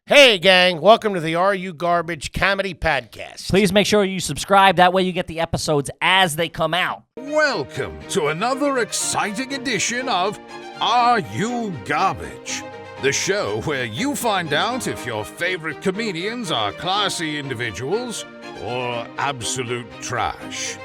Hey, gang. Welcome to the Are You Garbage Comedy Podcast. Please make sure you subscribe. That way you get the episodes as they come out. Welcome to another exciting edition of Are You Garbage? The show where you find out if your favorite comedians are classy individuals or absolute trash.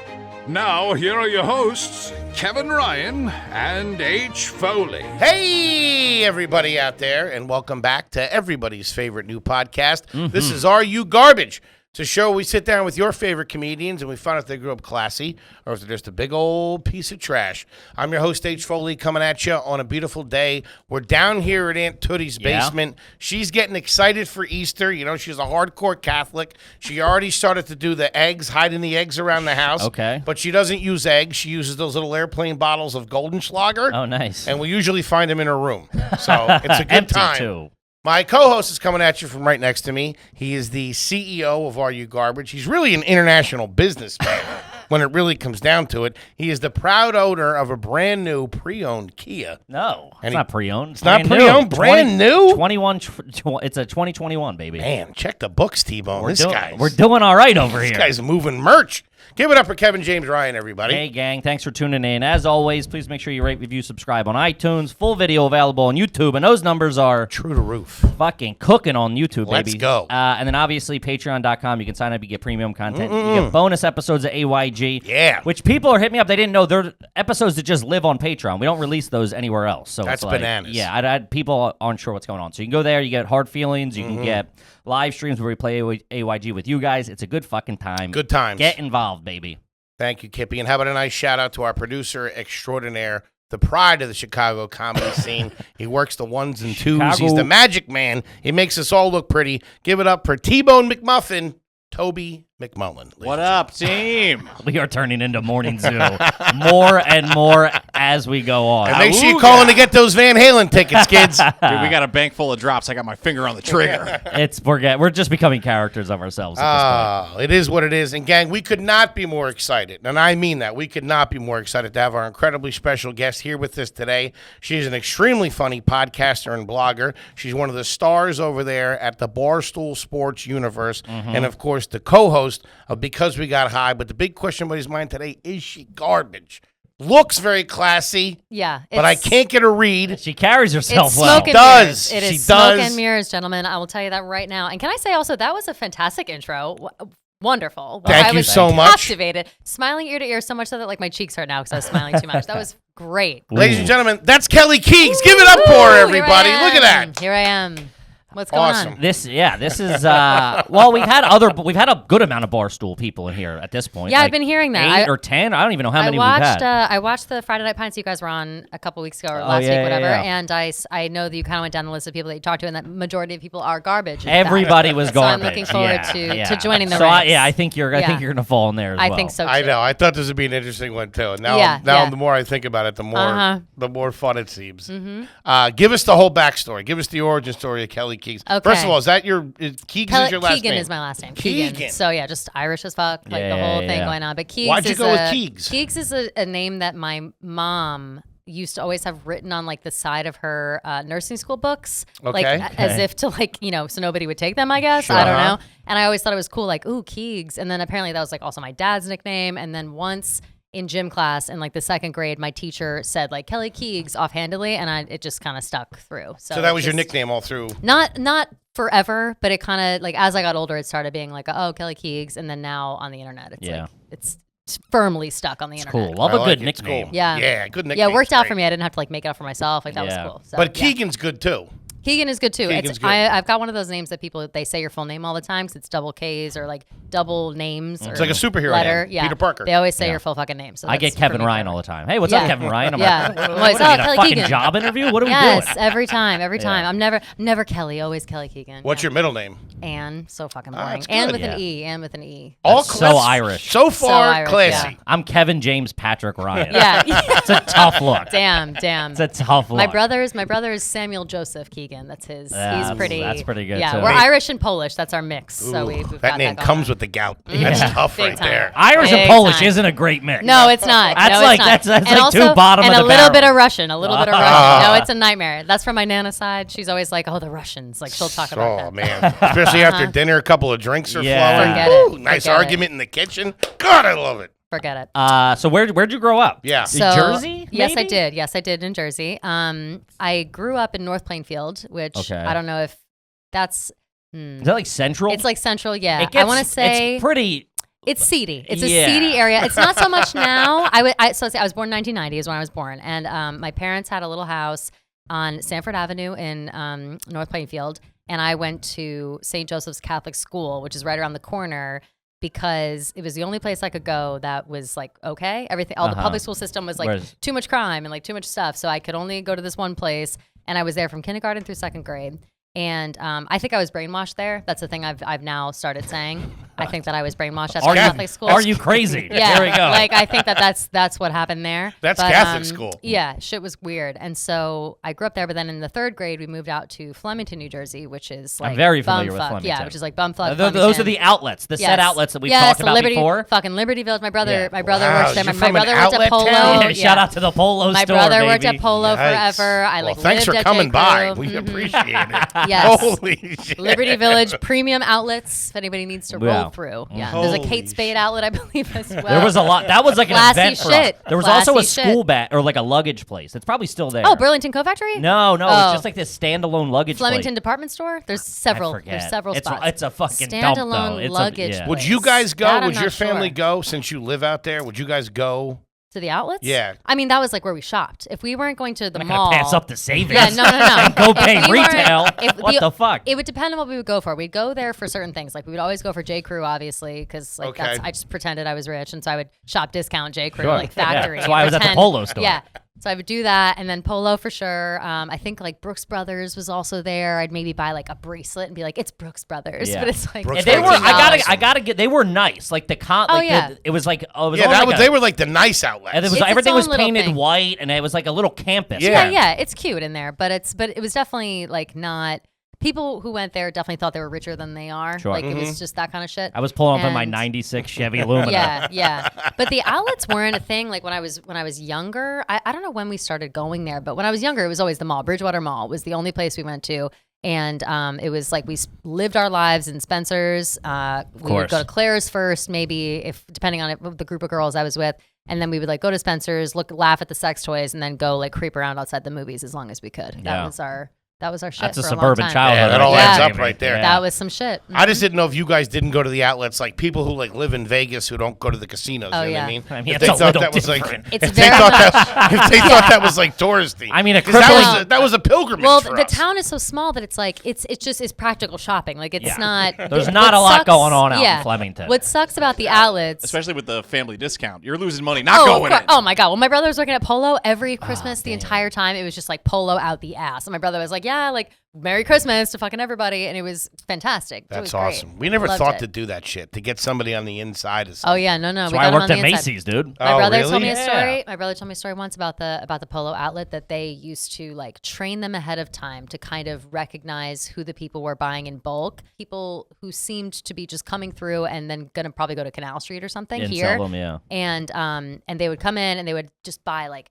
Now, here are your hosts, Kevin Ryan and H. Foley. Hey, everybody out there, and welcome back to everybody's favorite new podcast. This is Are You Garbage? It's a show where we sit down with your favorite comedians and we find out if they grew up classy or if they're just a big old piece of trash. I'm your host, H. Foley, coming at you on a beautiful day. We're down here at Aunt Tootie's basement. She's getting excited for Easter. You know, she's a hardcore Catholic. She already started to do the eggs, hiding the eggs around the house. Okay. But she doesn't use eggs. She uses those little airplane bottles of Goldenschlager. Oh, nice. And we usually find them in her room. So it's a good Empty, time. too. My co-host is coming at you from right next to me. He is the CEO of Are You Garbage. He's really an international businessman when it really comes down to it. He is the proud owner of a brand new pre-owned Kia. No, it's not pre-owned. It's not pre-owned? Brand new? 21. It's a 2021, baby. Man, check the books, T-Bone. We're doing all right over this here. This guy's moving merch. Give it up for Kevin James Ryan, everybody. Hey, gang. Thanks for tuning in. As always, please make sure you rate, review, subscribe on iTunes. Full video available on YouTube, and those numbers are true to roof. Fucking cooking on YouTube, baby. Let's go. And then obviously patreon.com. You can sign up. You get premium content. You get bonus episodes of AYG. Yeah. Which people are hitting me up. They didn't know they're episodes that just live on Patreon. We don't release those anywhere else. So that's it's like, bananas. Yeah, people aren't sure what's going on. So you can go there. You get Hard Feelings. You can get live streams where we play AYG with you guys. It's a good fucking time. Good times. Get involved, baby. Thank you, Kippy. And how about a nice shout out to our producer extraordinaire, the pride of the Chicago comedy scene. He works the ones and twos. Chicago. He's the magic man. He makes us all look pretty. Give it up for T-Bone McMuffin, Toby McMullen. What up, team? We are turning into Morning Zoo more and more as we go on. And make sure you call in to get those Van Halen tickets, kids. Dude, we got a bank full of drops. I got my finger on the trigger. We're just becoming characters of ourselves at this point. It is what it is. And, gang, we could not be more excited. And I mean that. We could not be more excited to have our incredibly special guest here with us today. She's an extremely funny podcaster and blogger. She's one of the stars over there at the Barstool Sports Universe. And, of course, the co-host of Because We Got High. But the big question on his mind today, is she garbage? Looks very classy. Yeah. But I can't get a read. She carries herself It's well. smoke and Does. mirrors. It She is smoke does. and mirrors, gentlemen. I will tell you that right now. And can I say also, that was a fantastic intro. Wonderful. Thank I you was so much. captivated. Smiling ear to ear so much so that like my cheeks hurt now because I was smiling too much. That was great. Ladies and gentlemen, that's Kelly Keegs. Give it up for her, everybody. Look at that. Here I am. What's going Awesome. on? This is well, we've had a good amount of Barstool people in here at this point. Yeah, like I've been hearing that. 8 or 10. I don't even know how many I we've watched. had. I watched the Friday Night Pints you guys were on a couple weeks ago or last week, whatever. And I know that you kind of went down the list of people that you talked to, and that majority of people are garbage. Everybody was garbage. So I'm looking forward to joining the ranks. ranks. I think you're gonna fall in there as well. I think so too. I know. I thought this would be an interesting one too. And now, the more I think about it, the more fun it seems. Give us the whole backstory. Give us the origin story of Kelly Keegs. Okay. First of all, is that Keegs is your last Keegan name? is my last name. Keegan. So yeah, just Irish as fuck, like the whole thing going on. But Keegs. Why'd you go with Keegs? Keegs is a name that my mom used to always have written on like the side of her nursing school books, like as if to like so nobody would take them. I guess I don't know. And I always thought it was cool, like ooh Keegs. And then apparently that was like also my dad's nickname. And then once in gym class in like the second grade, my teacher said like Kelly Keegs offhandedly, and it just kind of stuck through. So that was your nickname all through? Not forever, but it kind of like as I got older, it started being like Kelly Keegs, and then now on the internet, it's like it's firmly stuck on the internet. Cool. Love a good nickname. Cool. Yeah, good nickname. Yeah, it worked out for me. I didn't have to like make it up for myself. Like that was cool. So, but Keegan's good too. Keegan is good too. Keegan's good. I've got one of those names that people they say your full name all the time because it's double K's or like double names. It's like a superhero letter. name. Yeah. Peter Parker. They always say your full fucking name. So I get Kevin Ryan all the time. Hey, what's up, Kevin Ryan? I'm like, what are we in a Kelly fucking Keegan. job interview? What are we doing? Yes, every time. I'm never Kelly. Always Kelly Keegan. What's your middle name? Anne. So fucking boring. that's Anne good. with an E. Anne with an E. All so Irish. So far, Irish, classy. yeah. I'm Kevin James Patrick Ryan. Yeah. It's a tough look. Damn. It's a tough look. My brother is Samuel Joseph Keegan. Keegan. That's his. Yeah, He's pretty. that's pretty good, Yeah, too. we're Irish and Polish. That's our mix. So we've that got name that comes going with the gout. That's tough Big right time. there. Irish and Big Polish time. isn't a great mix. No, it's not. That's no, like it's not. that's and like two also, bottom and of a the little barrel. bit of Russian. A little bit of Russian. No, it's a nightmare. That's from my Nana side. She's always like, "Oh, the Russians." Like she'll talk about Oh that. man, especially after dinner, a couple of drinks are Yeah. flowing. Forget Woo, it. nice Forget argument in the kitchen. God, I love it. Forget it. So where'd you grow up? Yeah. So, Jersey? Yes, I maybe? did. Yes, I did in Jersey. I grew up in North Plainfield, which Okay. I don't know if that's. Is that like central? It's like central. Yeah, It gets, I want to say it's pretty. it's seedy. It's Yeah. a seedy area. It's not so much now. I was born 1990 is when I was born, and my parents had a little house on Sanford Avenue in North Plainfield, and I went to St. Joseph's Catholic School, which is right around the corner, because it was the only place I could go that was like okay. Everything, all the public school system was like Whereas- too much crime and like too much stuff, so I could only go to this one place, and I was there from kindergarten through second grade. And I think I was brainwashed there. That's the thing I've now started saying. I think that I was brainwashed at Catholic school. Are you crazy? Yeah, There we go. like I think that's what happened there. That's Catholic school. Yeah, shit was weird, and so I grew up there. But then in the third grade, we moved out to Flemington, New Jersey, which is like I'm very familiar with bumfuck. Flemington. Yeah, which is like bumfuck. Those are the outlets, the set outlets that we've talked about Liberty, before. Fucking Liberty Village. My brother Yeah. Wow, works there. you're My from an brother worked at outlet Polo. town? Yeah, shout out to the Polo My store, brother worked baby. at Polo Yikes. forever. I like Well, thanks lived for at coming J. by. Crew. We appreciate it. Yes. Holy shit. Liberty Village premium outlets. If anybody needs to roll Yeah. through, yeah. There's a Holy Kate Spade outlet, I believe, as well. There was a lot. That was like an Classy event for shit. us. There was also a Classy school shit. bag or like a luggage place. It's probably still there. Oh, Burlington Coat Factory? No, it's Oh. just like this standalone luggage Flemington place. Department Store? There's I several. forget. There's several it's spots. it's a fucking dump, though. Standalone It's luggage yeah. place. Would you guys go? That I'm Would your not family sure. go since you live out there? Would you guys go? To the outlets? Yeah. I mean, that was like where we shopped. If we weren't going to the I'm mall. not gonna pass up the savings. Yeah, no. And go If pay we weren't- retail. if What we- the fuck? It would depend on what we would go for. We'd go there for certain things. Like we would always go for J. Crew, obviously, because like Okay. I just pretended I was rich, and so I would shop discount J. Crew, Sure. like Yeah. factory. That's why I was at the pretend- Polo store. Yeah. So I would do that, and then Polo for sure. I think like Brooks Brothers was also there. I'd maybe buy like a bracelet and be like, "It's Brooks Brothers," Yeah. but it's like Brooks And they were. Brothers. I gotta get. They were nice. Like the Oh, like yeah. it was like. Oh, it was Yeah, all that like was, a- they were like the nice outlets. And it was It's its everything own was little painted thing. white, and it was like a little campus. Yeah. yeah, it's cute in there, but it was definitely like not. People who went there definitely thought they were richer than they are. Sure. Like it was just that kind of shit. I was pulling up in my And- '96 Chevy Lumina. Yeah. But the outlets weren't a thing. Like when I was younger, I don't know when we started going there, but when I was younger, it was always the mall. Bridgewater Mall was the only place we went to. And it was like we lived our lives in Spencer's. We would course. go to Claire's first, maybe if depending on the group of girls I was with, and then we would like go to Spencer's, laugh at the sex toys, and then go like creep around outside the movies as long as we could. Yeah. That was our shit. That's a for suburban a long time. childhood. Yeah, that all right adds there, up baby. right there. Yeah. That was some shit. I just didn't know if you guys didn't go to the outlets, like people who like live in Vegas who don't go to the casinos. Oh, you know yeah. what I mean? I mean, If it's they a thought little that was like, different. It's if they very thought much- that was like touristy. I mean, a 'Cause that crippling- was that was a pilgrimage. Well, for the us. town is so small that it's like it's just it's practical shopping. Like it's Yeah. not. There's what not a lot sucks- going on out in yeah. Flemington. What sucks about the outlets? Especially with the family discount. You're losing money not of going course. in. Oh my god! Well, my brother was working at Polo every Christmas. The entire time, it was just like Polo out the ass. And my brother was like, "Yeah, like Merry Christmas to fucking everybody," and it was fantastic. It was That's awesome. Great. We never Loved thought it. to do that shit to get somebody on the inside of Oh something. yeah, no. That's we why got I him on worked the at inside. Macy's, dude. My Oh, brother really? told me a Yeah. story. My brother told me a story once about the Polo outlet that they used to like train them ahead of time to kind of recognize who the people were buying in bulk. People who seemed to be just coming through and then gonna probably go to Canal Street or something And here. sell them, yeah. And they would come in and they would just buy like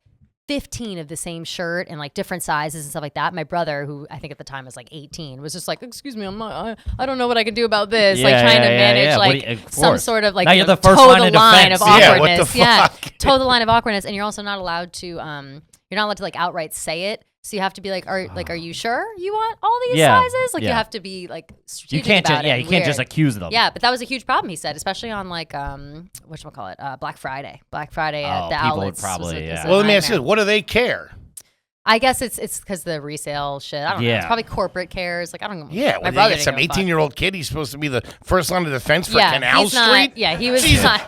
15 of the same shirt and like different sizes and stuff like that. My brother, who I think at the time was like 18, was just like, "Excuse me, I don't know what I can do about this." Like Yeah, trying to yeah, manage yeah. What like do you- of some course. sort of like Now you're the first toe line the of line of defense. Yeah, what the awkwardness. Yeah, fuck? toe the line of awkwardness, and you're also not allowed to you're not allowed to like outright say it. So you have to be like, are you sure you want all these Yeah, sizes? Like you yeah. have to be like You strategic can't about just it. you can't just Weird. accuse them. Yeah, but that was a huge problem. He said, especially on like whatchamacallit, Black Friday. Black Friday at Oh, the people would outlets. probably, was yeah. a Well, let me ask you nightmare. this: what do they care? I guess it's because the resale shit. I don't know. Yeah. It's probably corporate cares. Like I don't know. Yeah, my well, brother they get didn't some give a fuck. 18-year-old kid. He's supposed to be the first line of defense for Yeah, Canal he's not- Street. yeah, he was Jesus. not-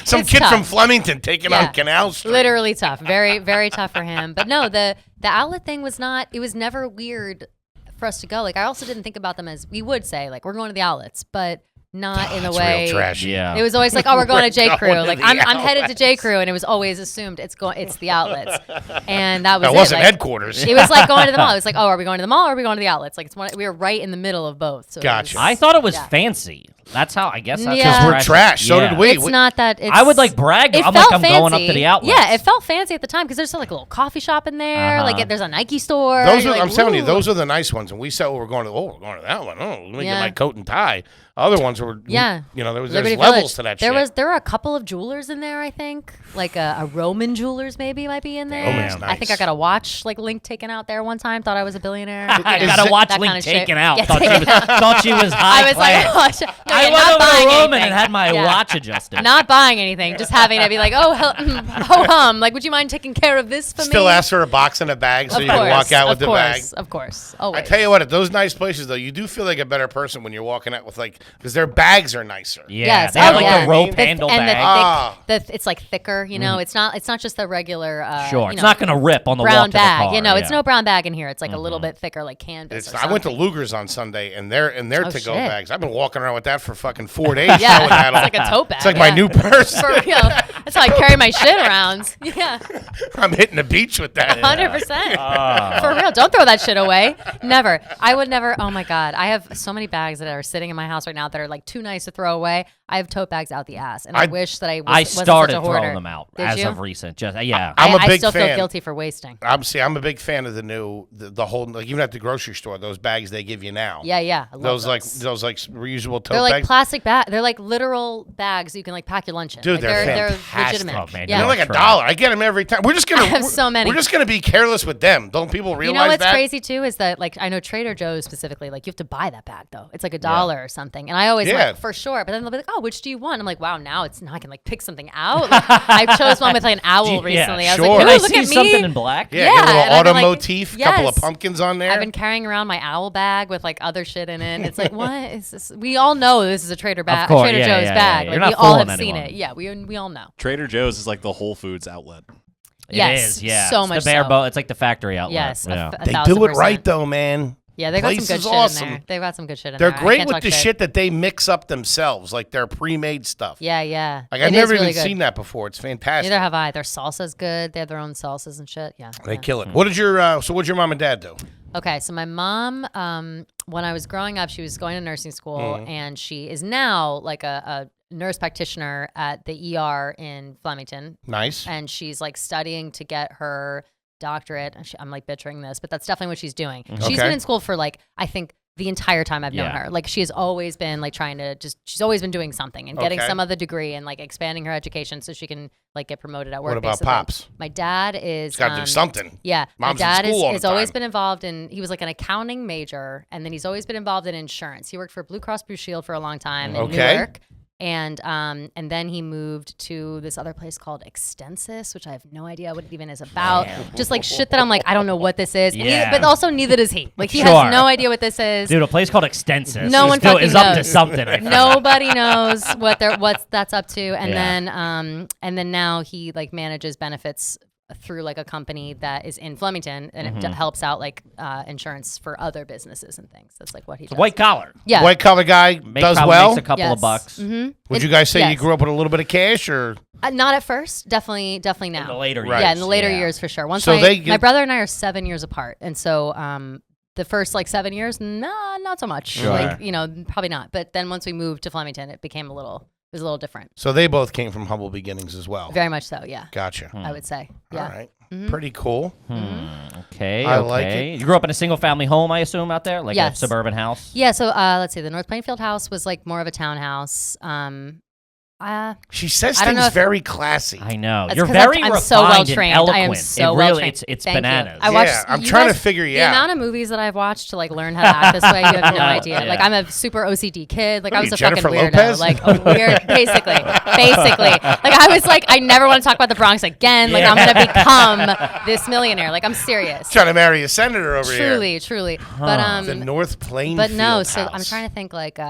Some It's kid from tough. Flemington taking Yeah. on Canal Street. Literally tough. Very very tough for him. But no, the outlet thing was not. It was never weird for us to go. Like I also didn't think about them as we would say like we're going to the outlets, but not in the It's way. real trashy. Yeah. It was always like, oh, we're going to J. Crew. going to Like the I'm headed to J. outlets. Crew, and it was always assumed it's the outlets, and that was That it. wasn't Like, headquarters. It was like going to the mall. It was like, oh, are we going to the mall or are we going to the outlets? Like we were right in the middle of both. So it Gotcha. was- I thought it was Yeah. fancy. That's how I guess that's Yeah. how We're trash. So did we. It's not that. It's, I would like brag. It I'm felt like I'm fancy. going up to the outlets. Yeah, it felt fancy at the time because there's still like a little coffee shop in there. Uh-huh. Like there's a Nike store. Those You're are, like, I'm telling you, ooh. those are the nice ones. And we said, we're going to that one. Oh, let me get Yeah. my coat and tie. Other ones were, Yeah. there's Liberty levels Village. to that there shit. There were a couple of jewelers in there, I think. Like a Roman jewelers maybe might be in there. Roman's I think I nice. got a watch like link taken out there one time. Thought I was a billionaire. I You know, got a watch that link kind of shit. taken out. Yeah, Thought she was high I was class. like, oh, no, I yeah, went not over buying to Roman anything. and had my Yeah. watch adjusted. Not buying anything, just having to be like, oh, ho hum. Like, would you mind taking care of this for Still me? ask for a box and a bag so Of you can walk out with the bag. Of course. I Always. tell you what, at those nice places, though, you do feel like a better person when you're walking out with, because their bags are nicer. Yeah, Yes. they have Oh, like yeah. the rope The- handle and bag. Ah. it's like thicker, you know. It's not just the regular. Sure, you it's know, not gonna rip on the brown walk to the bag. car. You know, it's yeah. no brown bag in here. It's like a little bit thicker, like canvas. It's, or I went to something. Luger's on Sunday, and their to-go shit. bags. I've been walking around with that for fucking 4 days. Yeah, throwing that it's on. like a tote bag. It's like my yeah. new purse. For real. That's how I carry my shit around. Yeah, I'm hitting the beach with that. 100%. For real. Don't throw that shit away. Never. I would never. Oh my god. I have so many bags that are sitting in my house right now that are like too nice to throw away. I have tote bags out the ass, and I wish that I wasn't started such a hoarder. throwing them out Did as you? of recent. Just yeah. I'm a I big still feel fan. guilty for wasting. I'm a big fan of the whole, like, even at the grocery store, those bags they give you now. Yeah, yeah. I love Those reusable tote They're like bags. plastic bag. They're like literal bags you can like pack your lunch in. Dude, Like, they're they're fantastic. legitimate. Oh, man, yeah. They're like Try. $1. I get them every time. We're just gonna I have so many. We're just gonna be careless with them. Don't people realize You know what's that? crazy too is that like I know Trader Joe's specifically, like you have to buy that bag though. It's like $1 or something. And I always Yeah. like for sure. But then they'll be like, oh, which do you want? I'm like, wow, now I can like pick something out. Like, I chose one with like an owl recently. I was sure. like, Can ooh, I look see at me. something in black? Yeah, Yeah, get a and little I've auto been like, motif, couple of yes. pumpkins on there. I've been carrying around my owl bag with like other shit in it. It's like, what is this? We all know this is a Trader course, Joe's yeah, bag. yeah. Like You're we not all have fooling seen anyone. it. Yeah, we all know. Trader Joe's is like the Whole Foods outlet. It Yes, is, yeah. so It's much the bare so. bone. It's like the factory outlet. Yes, Yeah. They do it right though, man. Yeah, they got some Place good is shit awesome. in there. They've got some good shit in They're there. I great can't with talk the shit that they mix up themselves, like their pre-made stuff. Yeah, yeah. Like I've It never is really even good. seen that before. It's fantastic. Neither have I. Their salsa's good. They have their own salsas and shit. Yeah. They yeah. kill it. What did your what'd your mom and dad do? Okay, so my mom, when I was growing up, she was going to nursing school, Mm-hmm. and she is now like a nurse practitioner at the ER in Flemington, Nice. and she's like studying to get her doctorate. I'm like butchering this, but that's definitely what she's doing. She's Okay. been in school for like I think the entire time I've known Yeah. her. Like she has always been like she's always been doing something and getting Okay. some other degree and like expanding her education so she can like get promoted at work. What about basically. Pops? My dad is Got to do something. Yeah, Mom's in my dad school all has the always time. been involved in. He was like an accounting major, and then he's always been involved in insurance. He worked for Blue Cross Blue Shield for a long time in Okay. Newark, and then he moved to this other place called Extensis, which I have no idea what it even is about. Just like shit that I'm like, I don't know what this is. And Yeah. but also neither does he. Like he Sure. has no idea what this is. Dude, a place called Extensis No is, one still, fucking is up to knows. something. I think. Nobody knows what that's up to, and Yeah. then now he like manages benefits through like a company that is in Flemington, and Mm-hmm. it helps out like insurance for other businesses and things. That's like what he does. White collar. yeah. White collar guy does Probably well. makes a couple of Yes. bucks. Mm-hmm. Would you guys say you yes. grew up with a little bit of cash, or Not at first, definitely now. In the later Right. years. Yeah, in the later yeah. years for sure. Once So they my get- brother and I are 7 years apart, and so the first like 7 years, not so much. Sure. Like probably not. But then once we moved to Flemington, it was a little different. so they both came from humble beginnings as well. Very much so. Yeah, Gotcha. I would say. Yeah. All right. Pretty cool. Okay. I okay. like it. You grew up in a single family home, I assume, out there? Like a Yes. suburban house? Yeah, so let's see. The North Plainfield house was like more of a townhouse. She says I don't know things if- very classy. I know. That's You're 'cause very I'm refined so well and trained. eloquent. I am so it well really, trained. It's Thank you. bananas. I watched. Yeah, I'm you trying to guys- figure you the out. amount of movies that I've watched to like learn how to act this way, you have no idea. Yeah. Like I'm a super OCD kid. Like What I are was you, a fucking Jennifer weirdo. Lopez? Like a weird, basically. Like I was like, I never want to talk about the Bronx again. Like I'm gonna become this millionaire. Like I'm serious. Trying to marry a senator over Truly. But here. The North Plainfield But no, so house. I'm trying to think like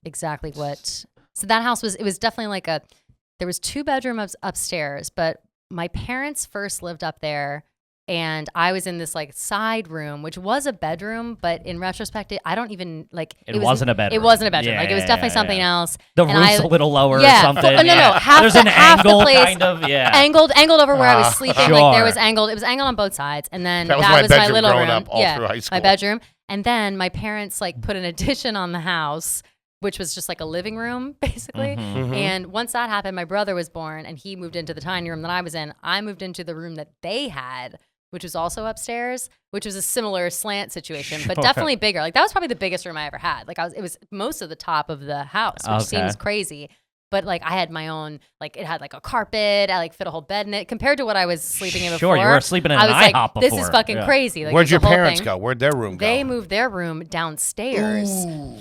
exactly what. So that house was definitely like there was 2 bedrooms upstairs, but my parents first lived up there, And I was in this like side room, which was a bedroom, but in retrospect, I don't even like. It wasn't a bedroom. It wasn't a bedroom. Yeah, like it was definitely something else. The And roof's a little lower or something. No. There's an angle, kind of. Yeah. Angled over where I was sleeping. Sure. Like there was angled. It was angled on both sides, and then That was my bedroom little growing room. up all through high school. My bedroom. And then my parents like put an addition on the house, which was just like a living room, basically. And once that happened, my brother was born, and he moved into the tiny room that I was in. I moved into the room that they had, which was also upstairs, which was a similar slant situation, but definitely bigger. Like that was probably the biggest room I ever had. Like it was most of the top of the house, which seems crazy. But like I had my own, like it had like a carpet. I like fit a whole bed in it compared to what I was sleeping in before. Sure, you were sleeping in an IHOP IHOP This before. is fucking crazy. Like, Where'd your the whole parents thing. go? Where'd their room go? They moved their room downstairs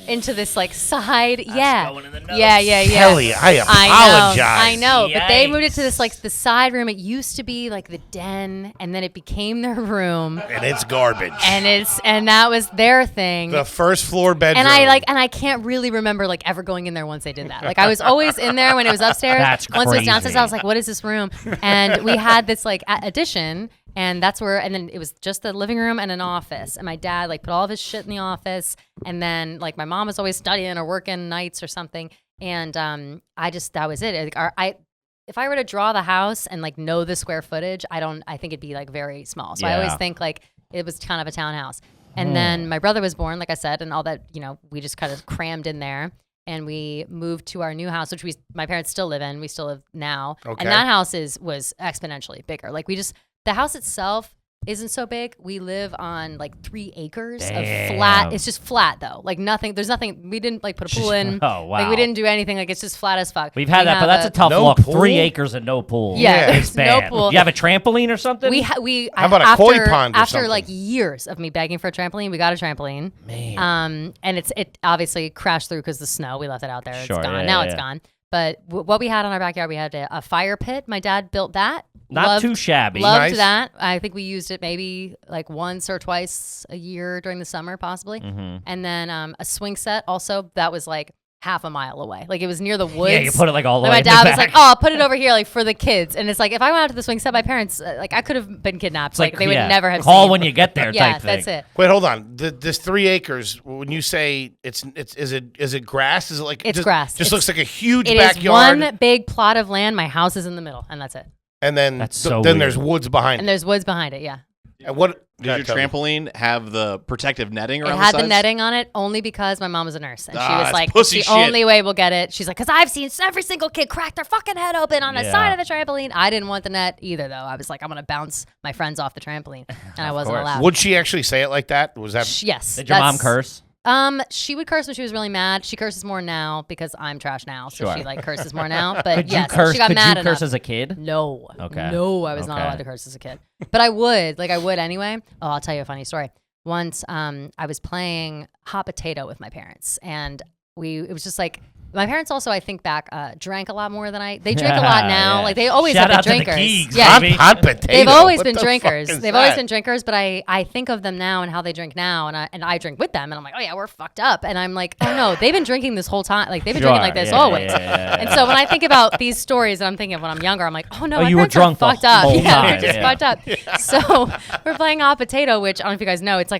into this like side. going in the notes. Yeah. Kelly, I apologize. I know. But they Yikes. moved it to this like the side room. It used to be like the den, and then it became their room. And it's garbage. And that was their thing. The first floor bedroom. And I can't really remember like ever going in there once they did that. Like I was always in there when it was upstairs. That's once it was downstairs, crazy. I was like, what is this room? And we had this like addition, and that's where, and then it was just the living room and an office. And my dad like put all of his shit in the office, and then like my mom was always studying or working nights or something. And that was it. Like, if I were to draw the house and like know the square footage, I think it'd be like very small. So I always think like it was kind of a townhouse. And then my brother was born, like I said, and all that, we just kind of crammed in there. And we moved to our new house, which my parents still live in. We still live now. Okay. And that house was exponentially bigger. Like the house itself isn't so big. We live on like 3 acres of flat. It's just flat though. Like nothing. There's nothing. We didn't like put a pool in. Oh, wow. Like we didn't do anything. Like it's just flat as fuck. We've had that, but that's a tough No look. pool? 3 acres and no pool. Yeah, It's there's no bad. pool. You have a trampoline or something? How about a koi pond or After something? like years of me begging for a trampoline, we got a trampoline. Man. And it obviously crashed through because the snow. We left it out there. Sure, it's gone. yeah, Now yeah, it's yeah. gone. But what we had in our backyard, we had a fire pit. My dad built that. Not too shabby. Loved Nice. that. I think we used it maybe like once or twice a year during the summer, possibly. And then a swing set also. That was like half a mile away. Like it was near the woods. Yeah, you put it like all the Like, way my in the dad was back. like, "Oh, I'll put it over here, like for the kids." And it's like if I went out to the swing set, my parents, like I could have been kidnapped. It's Like they would yeah, never have call seen. when you get there Yeah, type thing. that's it. Wait, hold on. This 3 acres. When you say is it grass? Is it like It's grass. Just It's- looks like a huge It is backyard. one big plot of land. My house is in the middle, and that's it. And then That's so then weird. there's woods behind And it. there's woods behind it. Yeah. And what Did your trampoline have the protective netting It around had the the sides? netting on it only because my mom was a nurse, and she Ah, was that's like, pussy "It's the shit. only way we'll get it." She's like, "Cause I've seen every single kid crack their fucking head open on the Yeah. side of the trampoline." I didn't want the net either, though. I was like, "I'm gonna bounce my friends off the trampoline," and I wasn't course. allowed. Would she actually say it like that? Was that Yes. Did your mom that's- curse? She would curse when she was really mad. She curses more now because I'm trash now, so Sure. she like curses more now. But Could yes, you curse? she got Could mad you curse enough. as a kid? No. Okay. No, I was not Okay. allowed to curse as a kid. But I would. Like I would anyway. Oh, I'll tell you a funny story. Once I was playing hot potato with my parents, and it was just like my parents also, I think back, drank a lot more than they drink a lot now. Yeah. Like they always Shout have out been to the drinkers. Keegs, Yeah. baby. hot potato? They've always What been the fuck drinkers. is They've always that? been drinkers, but I think of them now and how they drink now, and I drink with them, and I'm like, oh yeah, we're fucked up, and I'm like, oh no, they've been drinking this whole time, like they've been drinking like this always. And so when I think about these stories, and I'm thinking of when I'm younger, I'm like, oh no, Oh, my you were parents are drunk the fucked up. whole Yeah, time, they're just yeah. fucked up. So we're playing hot potato, which I don't know if you guys know, it's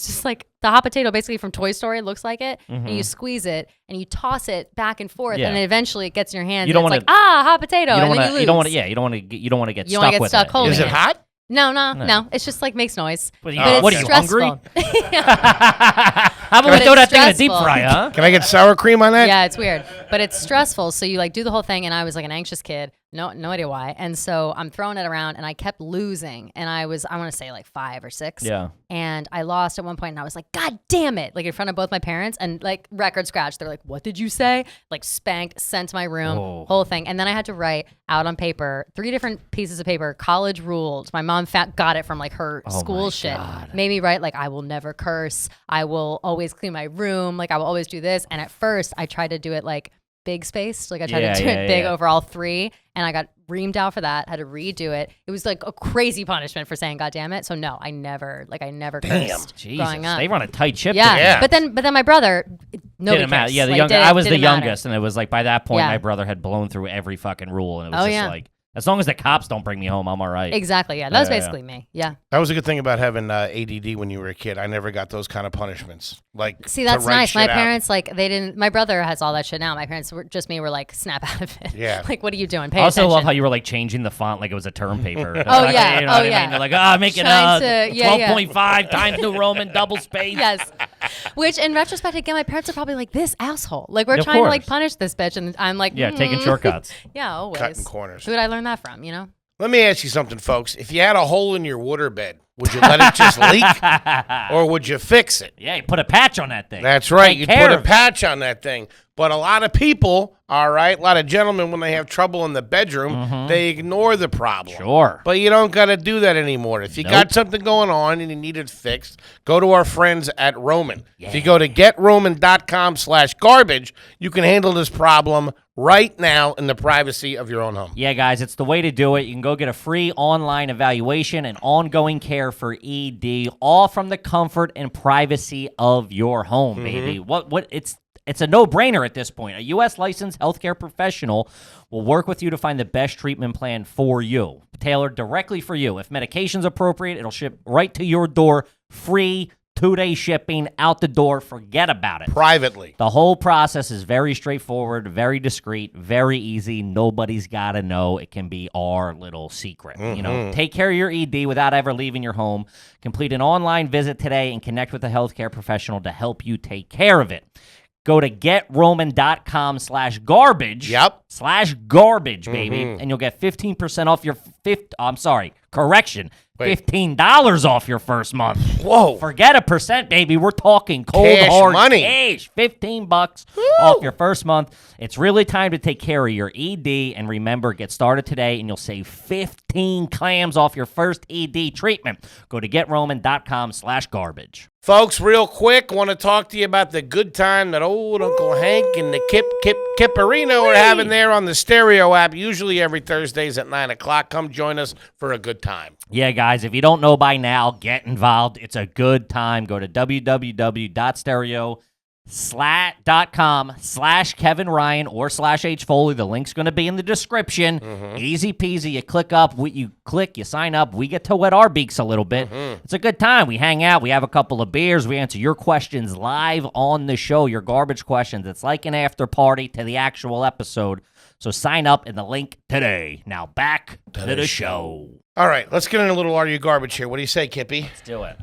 just like the hot potato basically from Toy Story. It looks like it, and you squeeze it and you toss it back and forth, Yeah. and then eventually it gets in your hands. You don't and it's wanna- like hot potato. You don't and then want you to. lose. You don't want to. Yeah. You don't want to. You don't want to get You don't wanna stuck get with stuck it. holding Is it it. hot? No. It's just like makes noise. What, But what it's are you hungry? stressful. How about we But throw it's that thing in a deep stressful. fry, huh? Can I get sour cream on that? Yeah, it's weird, but it's stressful. So you like do the whole thing, and I was like an anxious kid, no idea why. And so I'm throwing it around, and I kept losing, and I want to say like 5 or 6. Yeah. And I lost at one point, and I was like, God damn it! Like in front of both my parents, and like record scratch. They're like, what did you say? Like spanked, sent to my room, Oh. whole thing. And then I had to write out on paper 3 different pieces of paper, college rules. My mom got it from like her school shit. Made me write like, I will never curse. I will always clean my room. Like I will always do this. And at first I tried to do it like big spaced. Like I tried to do it big over all 3, and I got reamed out for that. Had to redo it. It was like a crazy punishment for saying "God damn it." So no, I never cursed Jesus, growing up. they run a tight ship. Yeah. there. Yeah. But then my brother, nobody Didn't matter. cursed. Yeah, the Like, younger. didn't- I was the didn't matter. youngest, and it was like by that point, Yeah. my brother had blown through every fucking rule, and it was Oh, just yeah. like As long as the cops don't bring me home, I'm all right. Exactly. Yeah, that was basically me. Yeah. That was a good thing about having ADD when you were a kid. I never got those kind of punishments. Like, see, that's nice. My out. parents, like, they didn't. My brother has all that shit now. My parents were like, snap out of it. Yeah. Like, what are you doing? Pay I also attention. love how you were like changing the font like it was a term paper. Oh, yeah. You know what I mean? You're like, making 12.5 times New Roman double space. Yes. Which, in retrospect, again, my parents are probably like, this asshole. Like, we're Of trying to course. like punish this bitch, and I'm like, taking shortcuts. Yeah, always. Cutting corners. Who did I learn that from? You know. Let me ask you something, folks. If you had a hole in your waterbed, would you let it just leak, or would you fix it? Yeah, you put a patch on that thing. That's right. Take You'd care put a of it. patch on that thing. But a lot of people, all right, a lot of gentlemen, when they have trouble in the bedroom, they ignore the problem. Sure. But you don't got to do that anymore. If you got something going on and you need it fixed, go to our friends at Roman. Yeah. If you go to getroman.com/garbage, you can handle this problem right now in the privacy of your own home. Yeah, guys, it's the way to do it. You can go get a free online evaluation and ongoing care for ED, all from the comfort and privacy of your home, baby. It's a no-brainer at this point. A U.S. licensed healthcare professional will work with you to find the best treatment plan for you, tailored directly for you. If medication's appropriate, it'll ship right to your door, free 2-day shipping out the door. Forget about it. Privately. The whole process is very straightforward, very discreet, very easy. Nobody's got to know. It can be our little secret. You know, take care of your ED without ever leaving your home. Complete an online visit today and connect with a healthcare professional to help you take care of it. Go to getroman.com/garbage. Yep. /garbage, baby. And you'll get 15% off your $15 off your first month. Whoa. Forget a percent, baby. We're talking cold Cash hard money. cash. $15 off your first month. It's really time to take care of your ED. And remember, get started today and you'll save 15 clams off your first ED treatment. Go to getroman.com/garbage. Folks, real quick, want to talk to you about the good time that old Uncle Hank and the Kipperino are having there on the Stereo app, usually every Thursdays at 9 o'clock. Come join us for a good time. Yeah, guys, if you don't know by now, get involved. It's a good time. Go to www.stereo.com/Kevin Ryan or /H Foley. The link's going to be in the description. Easy peasy. You click, you sign up. We get to wet our beaks a little bit. It's a good time. We hang out. We have a couple of beers. We answer your questions live on the show, your garbage questions. It's like an after party to the actual episode. So sign up in the link today. Now back to the show. All right, let's get in a little Are You Garbage here. What do you say, Kippy? Let's do it.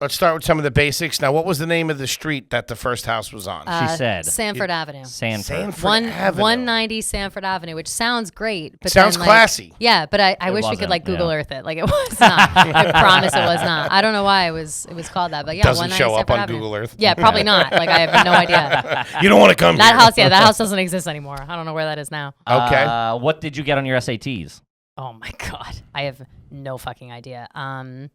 Let's start with some of the basics. Now, what was the name of the street that the first house was on? She said. Sanford Avenue. Sanford. Avenue. 190 Sanford Avenue, which sounds great, but Sounds then, classy. Yeah, but I wish we wasn't, could like Google yeah. Earth it. Like it was not. I promise it was not. I don't know why it was called that, but yeah, Doesn't 190 show up Sanford on Avenue. Google Earth. Yeah, probably not. Like I have no idea. You don't want to come That here. house doesn't exist anymore. I don't know where that is now. Okay. What did you get on your SATs? Oh my god, I have no fucking idea.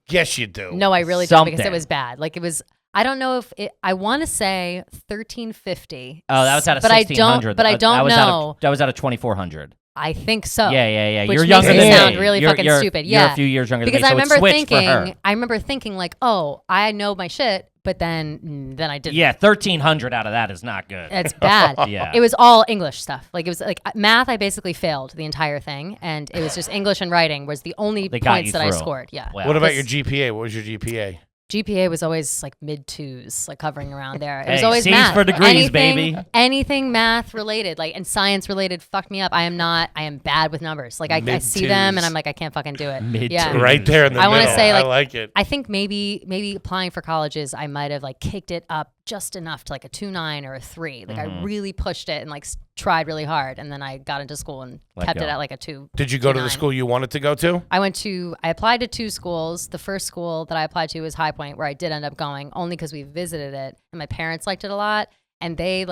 Yes, you do. No, I really don't because it Something. was bad. Like it was. I don't know if it. I want to say 1350. Oh, that was out of but 1600. But I don't know. That was out of 2400. I think so. Yeah. Which You're makes younger me than me. sound really fucking stupid. You're Yeah. a few years younger Because than I me. remember So it switched for her. thinking like, oh, I know my shit, but then I didn't. Yeah, 1300 out of that is not good. It's bad. Yeah. It was all English stuff. Like it was like math. I basically failed the entire thing, and it was just English and writing was the only They got points you that I through. scored. Yeah. Wow. What about your GPA? What was your GPA? GPA was always like mid-2s, like hovering around there. It was Hey, always C's math. for degrees, baby. Anything math related, like and science related, fucked me up. I am bad with numbers. Like I see them and I'm like, I can't fucking do it. Mid-twos. Yeah. Right there in the I middle. wanna say, I like- like it. I think maybe applying for colleges, I might have like kicked it up just enough to like a 2.9 or a 3. Like I really pushed it and like tried really hard, and then I got into school and kept it at like a 2. Did you go to the 2.9. school you wanted to go to? I applied to 2 schools. The first school that I applied to was High Point, where I did end up going only because we visited it and my parents liked it a lot. And they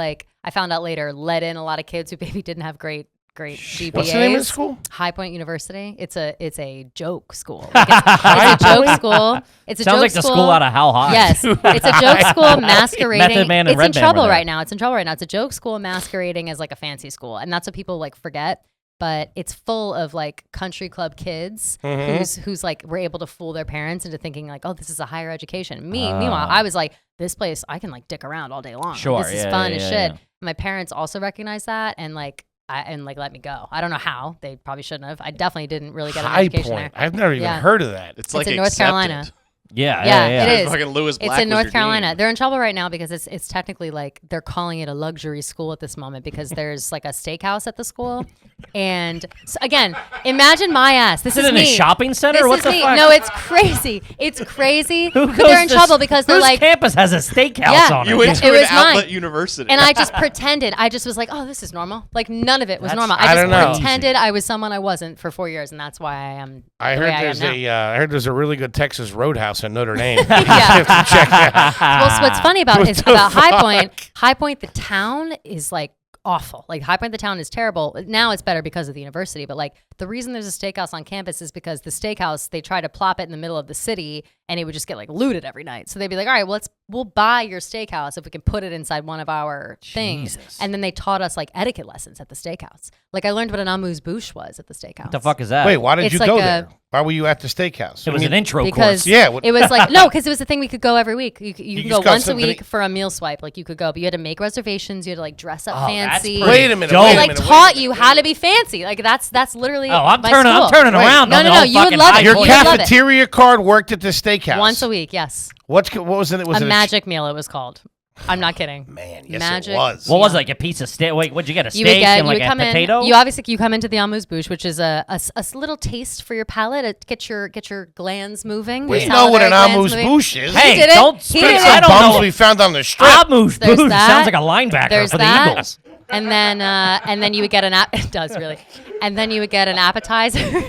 I found out later, let in a lot of kids who maybe didn't have great GPAs. What's the name of the school? High Point University. It's a joke school. Like it's a joke school. It's a Sounds joke like the school out of How High. Yes, it's a joke school masquerading. Method Man and It's in Red Band trouble were there. right now. It's in trouble right now. It's a joke school masquerading as like a fancy school, and that's what people like forget. But it's full of like country club kids who's like were able to fool their parents into thinking like, oh, this is a higher education. Meanwhile, I was like, this place I can like dick around all day long. Sure, This is yeah, fun yeah, as yeah, shit. yeah. My parents also recognize that, and like and like let me go. I don't know how. They probably shouldn't have. I definitely didn't really get an High education Point. there. I've never even heard of that. It's like in North Carolina. Yeah, it is. Fucking Lewis Black It's in was North your Carolina. dean. They're in trouble right now because it's technically like they're calling it a luxury school at this moment because there's like a steakhouse at the school. And so, again, imagine my ass. This Is is it in me. a shopping center? This What is the me. fuck? No, it's crazy. It's crazy. Who But goes they're in to trouble because they're whose like, campus has a steakhouse Yeah. on it? You went to It an was mine. outlet university. and I just pretended. I just was like, oh, this is normal. Like none of it was That's- normal. I I don't know. just pretended I was someone I wasn't for 4 years, and that's why I am. I the heard way I am there's now. I heard there's a really good Texas Roadhouse in Notre Dame. Yeah. You have to check that out. Well, so what's funny about What is the about High fuck? Point. High Point, the town is like awful. Like High Point, the town is terrible. Now it's better because of the university. But like the reason there's a steakhouse on campus is because the steakhouse they try to plop it in the middle of the city, and it would just get like looted every night. So they'd be like, all right, well, we'll buy your steakhouse if we can put it inside one of our things. Jesus. And then they taught us like etiquette lessons at the steakhouse. Like I learned what an amuse-bouche was at the steakhouse. What the fuck is that? Wait, why did It's you like go a- there? Why were you at the steakhouse? It was an intro Because course. Yeah, it was like no, because it was the thing we could go every week. You can just go got once a something to week for a meal swipe. Like you could go, but you had to make reservations. You had to like dress up Oh, that's fancy. pretty Wait a minute. dope. Wait They a like minute. taught you how to be fancy. Like that's literally. Oh, I'm my turning school. around. No, on no, the no. whole You would fucking love it. high Your You would point. love it. cafeteria card worked at the steakhouse. Once a week. Yes, What was it? Was a it magic meal. It was called. I'm not kidding. Man, yes, Magic. it was. What was it, like a piece of steak? Wait, what'd you get? A You would steak get. and You like would a come potato? in. You obviously come into the amuse-bouche, which is a little taste for your palate. Get your glands moving. We your know what an salivary glands moving. amuse-bouche is. Hey, did it. don't He speak. did it. I Some don't bums know. we found on the strip. Amuse There's bouche that. sounds like a linebacker There's for the that. Eagles. And then you would get it does really. And then you would get an appetizer.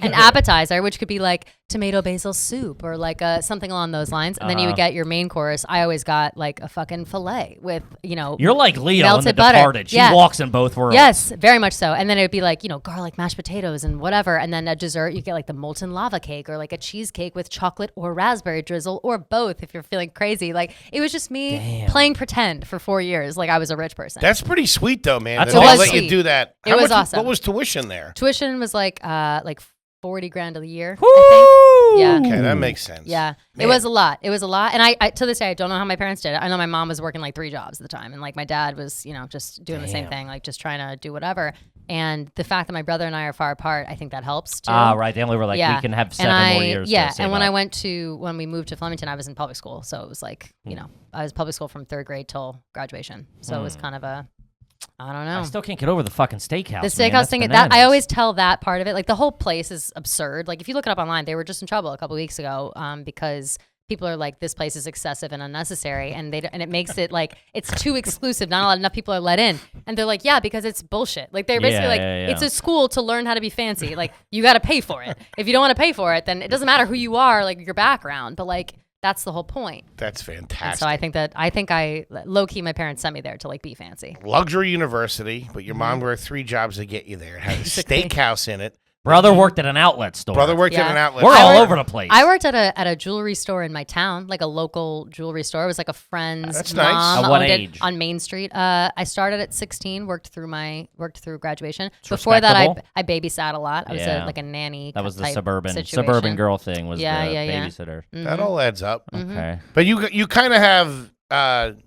An appetizer, which could be like tomato basil soup or like something along those lines. And then you would get your main course. I always got like a fucking fillet with, You're like Leo in The melted butter. Departed. She Yeah. walks in both worlds. Yes, very much so. And then it would be like, garlic mashed potatoes and whatever. And then a dessert, you get like the molten lava cake or like a cheesecake with chocolate or raspberry drizzle or both if you're feeling crazy. Like it was just me playing pretend for 4 years like I was a rich person. That's pretty sweet, though, man. That's that they awesome. let you Sweet. do that. It How was much- awesome. What was tuition there? Tuition was like 40 grand a year, I think. Yeah. Okay, that makes sense. Yeah, Man. it was a lot. It was a lot, and I to this day I don't know how my parents did it. I know my mom was working like 3 jobs at the time, and like my dad was just doing the same thing, like just trying to do whatever. And the fact that my brother and I are far apart, I think that helps too. Ah, right. They only were like, Yeah. we can have And 7 more years. Yeah, to save and when up. when we moved to Flemington, I was in public school, so it was like I was public school from 3rd grade till graduation, so it was kind of a I don't know. I still can't get over the fucking steakhouse. The man. steakhouse That's thing, bananas. that I always tell that part of it. Like the whole place is absurd. Like if you look it up online, they were just in trouble a couple weeks ago because people are like, this place is excessive and unnecessary, and it makes it like it's too exclusive. Not enough people are let in, and they're like, yeah, because it's bullshit. Like they're basically it's a school to learn how to be fancy. Like you got to pay for it. If you don't want to pay for it, then it doesn't matter who you are, like your background, but like. That's the whole point. That's And fantastic. so I think I low key my parents sent me there to like be fancy. Luxury university, but your mom worked 3 jobs to get you there. It had a steakhouse in it. Brother worked at an outlet store. Brother worked at Yeah. an outlet. We're store. all over the place. I worked at a jewelry store in my town, like a local jewelry store. It was like a friend's That's nice. mom At what owned it age? on Main Street. I started at 16, worked through graduation. Before that, respectable. I babysat a lot. I was Yeah. like a nanny. That was the type suburban situation. girl thing. Was Yeah, the yeah, yeah. babysitter. That all adds up. Okay. But you kind of have